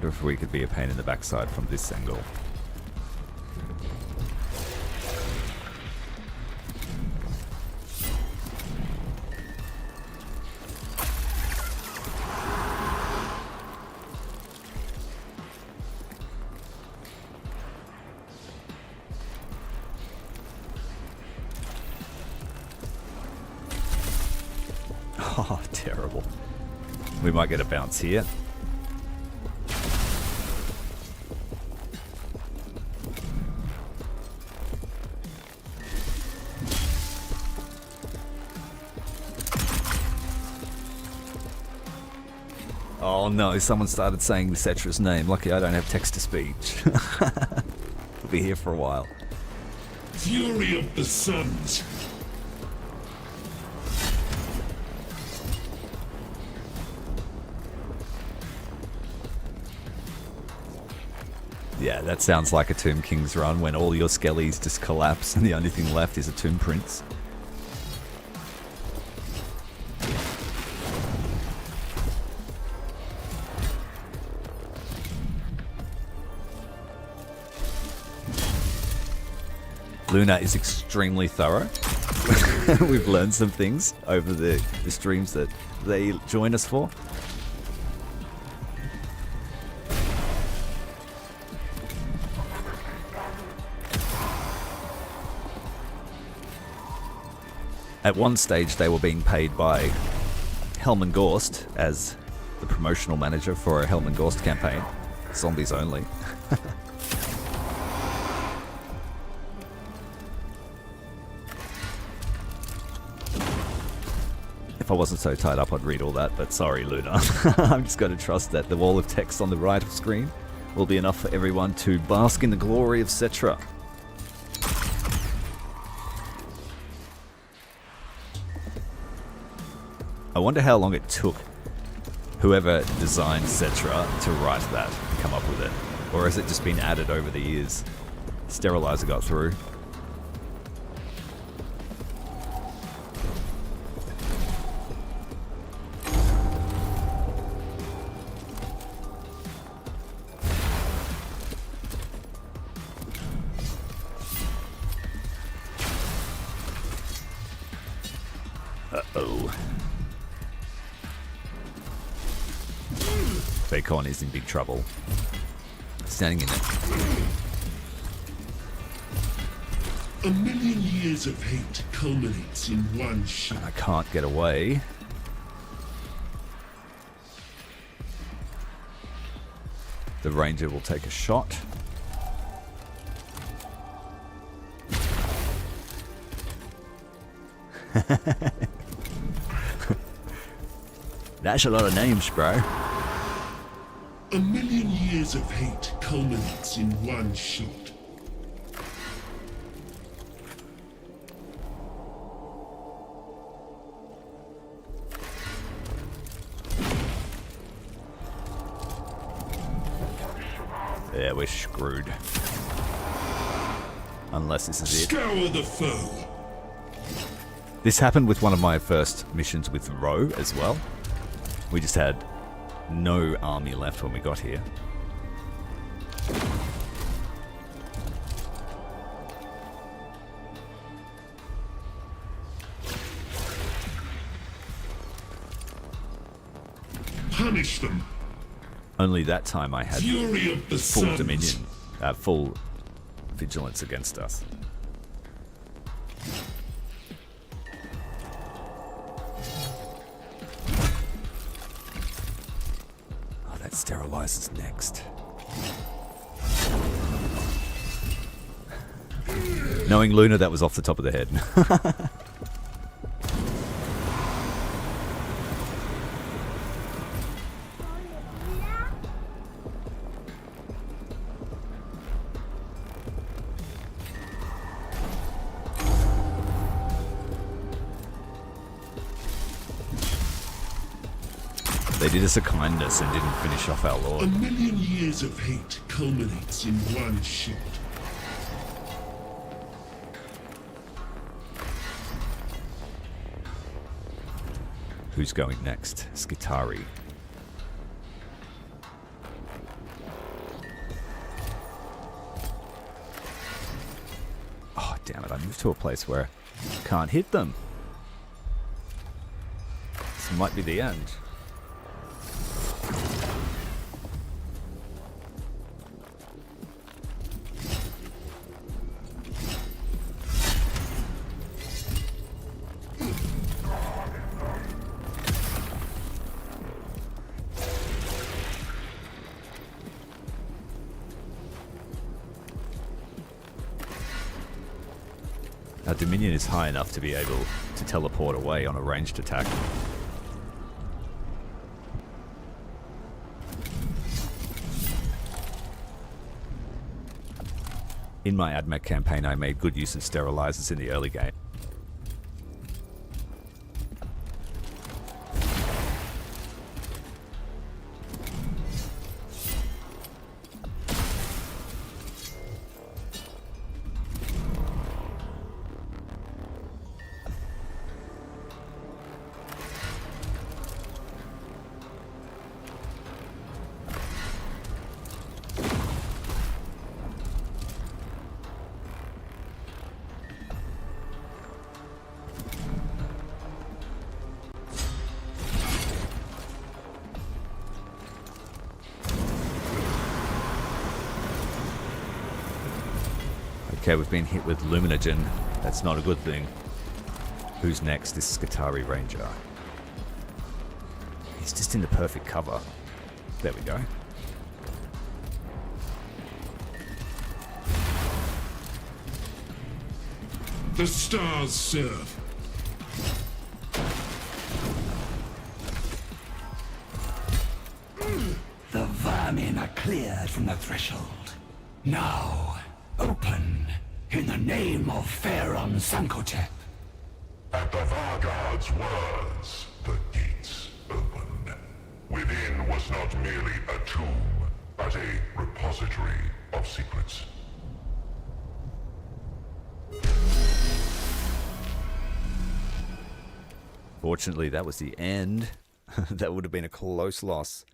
If we could be a pain in the backside from this angle. Oh, terrible. We might get a bounce here. Oh no, someone started saying Cetra's name. Lucky I don't have text-to-speech. We'll be here for a while. Fury of the Suns. Yeah, that sounds like a Tomb King's run when all your skellies just collapse and the only thing left is a Tomb Prince. Luna is extremely thorough. We've learned some things over the streams that they join us for. At one stage, they were being paid by Helm & Gorst as the promotional manager for a Helm & Gorst campaign. Zombies only. If I wasn't so tied up, I'd read all that, but sorry, Luna. I'm just going to trust that the wall of text on the right of screen will be enough for everyone to bask in the glory of Cetra. I wonder how long it took whoever designed Cetra to write that and come up with it. Or has it just been added over the years? Sterilizer got through. Uh-oh. Fakon is in big trouble. Standing in it. A million years of hate culminates in one shot. I can't get away. The ranger will take a shot. That's a lot of names, bro. A million years of hate culminates in one shot. Yeah, we're screwed. Unless this is it. Scour the foe. This happened with one of my first missions with Roe as well. We just had no army left when we got here. Punish them. Only that time I had Fury of the full suns. dominion, full vigilance against us. Oh, that sterilizes next. Knowing Luna, that was off the top of the head. They did us a kindness and didn't finish off our A lord. million years of hate culminates in one shot. Who's going next? Skitari. Oh, damn it. I moved to a place where I can't hit them. This might be the end. Our Dominion is high enough to be able to teleport away on a ranged attack. In my Admech campaign, I made good use of sterilizers in the early game. Okay, we've been hit with Luminogen. That's not a good thing. Who's next? This Skitari Ranger. He's just in the perfect cover. There we go. The stars serve. The vermin are cleared from the threshold. Now, open in the name of Pharaon Sankotep. At the Vargard's words, the gates opened. Within was not merely a tomb, but a repository of secrets. Fortunately, that was the end. That would have been a close loss.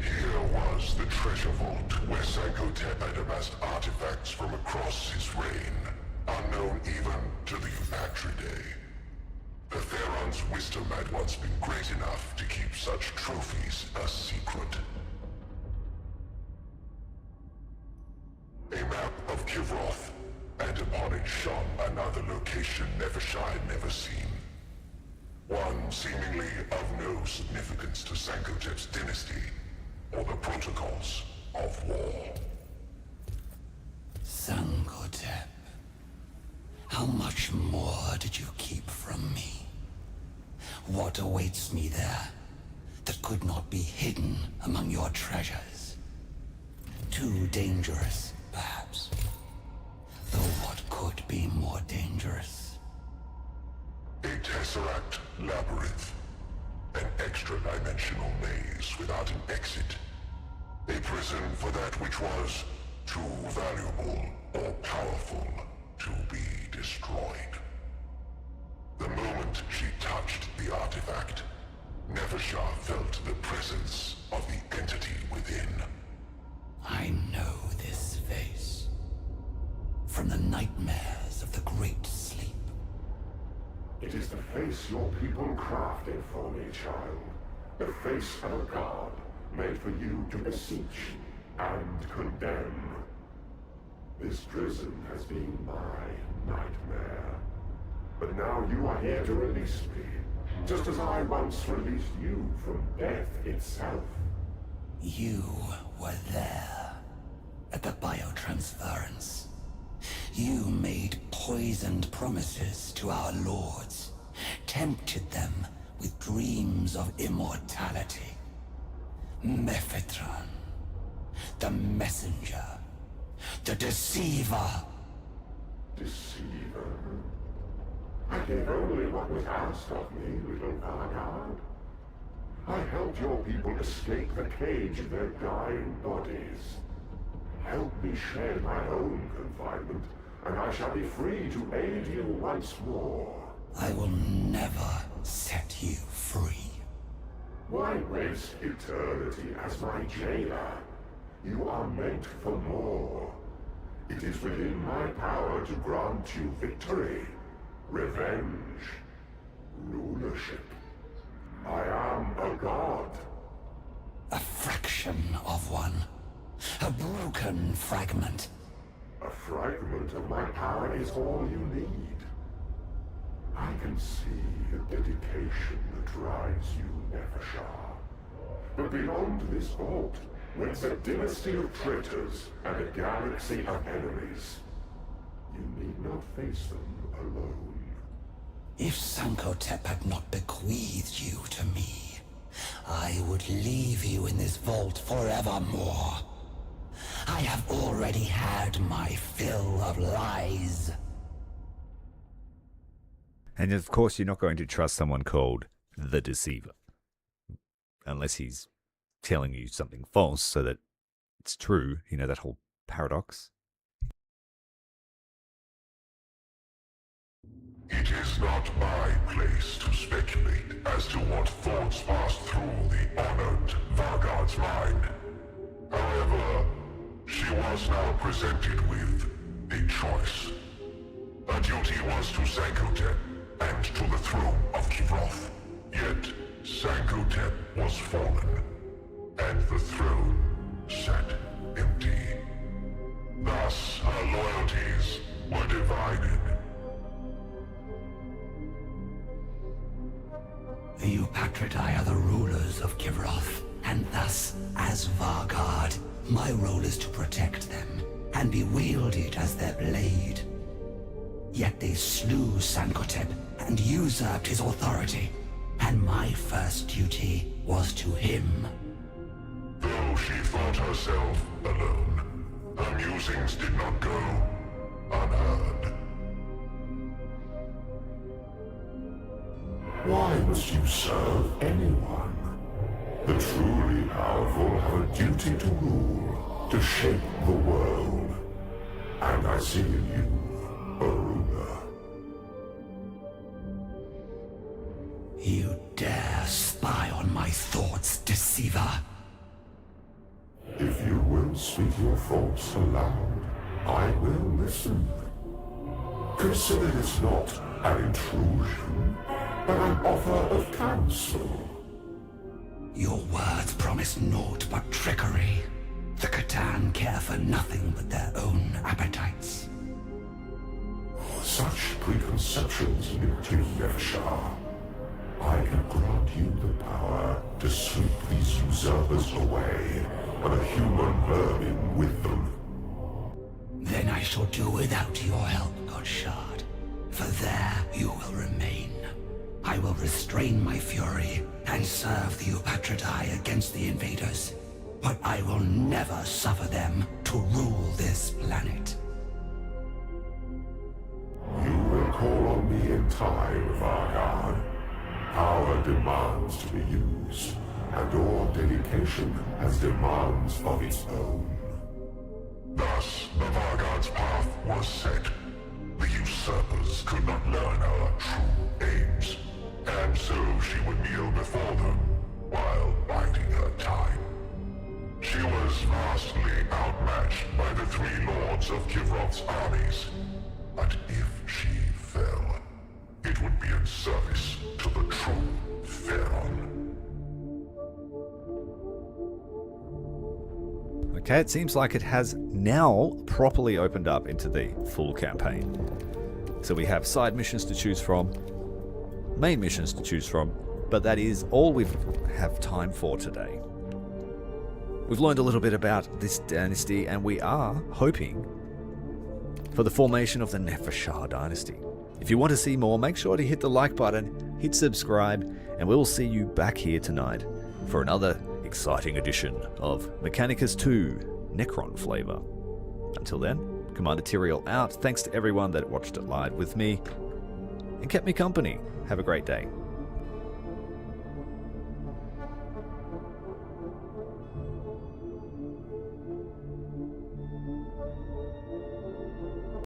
Here was the treasure vault where Sankotep had amassed artifacts from across his reign, unknown even to the Atridae. The Theron's wisdom had once been great enough to keep such trophies a secret. A map of Kivroth, and upon it shone another location Nevershire had never seen. One seemingly of no significance to Sankotep's dynasty, or the protocols of war. Sankotep. How much more did you keep from me? What awaits me there that could not be hidden among your treasures? Too dangerous, perhaps. Though what could be more dangerous? A Tesseract labyrinth. An extra-dimensional maze without an exit. A prison for that which was too valuable or powerful to be destroyed. The moment she touched the artifact, Nevershire felt the presence of the entity within. I know this face. From the nightmares of the Great Sleep. It is the face your people crafted for me, child. The face of a god, made for you to beseech and condemn. This prison has been my nightmare. But now you are here to release me, just as I once released you from death itself. You were there, at the biotransference. You made poisoned promises to our lords, tempted them with dreams of immortality. Mephitron, the messenger, the deceiver. Deceiver? I gave only what was asked of me, little Vanguard. I helped your people escape the cage of their dying bodies. Help me shed my own confinement, and I shall be free to aid you once more. I will never set you free. Why waste eternity as my jailer? You are meant for more. It is within my power to grant you victory, revenge, rulership. I am a god. A fraction of one. A broken fragment. A fragment of my power is all you need. I can see the dedication that drives you, Nevershire. But beyond this vault, lives a dynasty of traitors and a galaxy of enemies. You need not face them alone. If Sankotep had not bequeathed you to me, I would leave you in this vault forevermore. I have already had my fill of lies. And of course, you're not going to trust someone called the Deceiver. Unless he's telling you something false so that it's true. You know, that whole paradox. It is not my place to speculate as to what thoughts passed through the honored Vanguard's mind. However, she was now presented with a choice. Her duty was to Sankotep and to the throne of Kivroth. Yet, Sankotep was fallen, and the throne sat empty. Thus, her loyalties were divided. The Eupatridae are the rulers of Kivroth, and thus, as Vanguard, my role is to protect them, and be wielded as their blade. Yet they slew Sankotep and usurped his authority, and my first duty was to him. Though she thought herself alone, her musings did not go unheard. Why must you serve anyone? The truly powerful have a duty to rule, to shape the world. And I see in you a ruler. You dare spy on my thoughts, deceiver? If you will speak your thoughts aloud, I will listen. Consider this not An intrusion? Or an offer of counsel? Your words promise naught but trickery. The Catan care for nothing but their own appetites. Such preconceptions lead to Nefshar. I can grant you the power to sweep these usurpers away, and a human vermin with them. Then I shall do without your help, Godshard. For there you will remain. I will restrain my fury and serve the Upatridae against the invaders. But I will never suffer them to rule this planet. You will call on me in time, Vargard. Power demands to be used, and your dedication has demands of its own. Thus, the Vargard's path was set. The usurpers could not learn her true aims, and so she would kneel before them while biding her time. She was vastly outmatched by the three lords of Kivroth's armies, but if she fell, it would be in service to the true Pharaon. Okay, it seems like it has now properly opened up into the full campaign. So we have side missions to choose from, main missions to choose from, but that is all we have time for today. We've learned a little bit about this dynasty, and we are hoping for the formation of the Nefershar dynasty. If you want to see more, make sure to hit the like button, hit subscribe, and we will see you back here tonight for another exciting edition of Mechanicus 2 Necron Flavor. Until then, Commander Tyrael out. Thanks to everyone that watched it live with me and kept me company. Have a great day.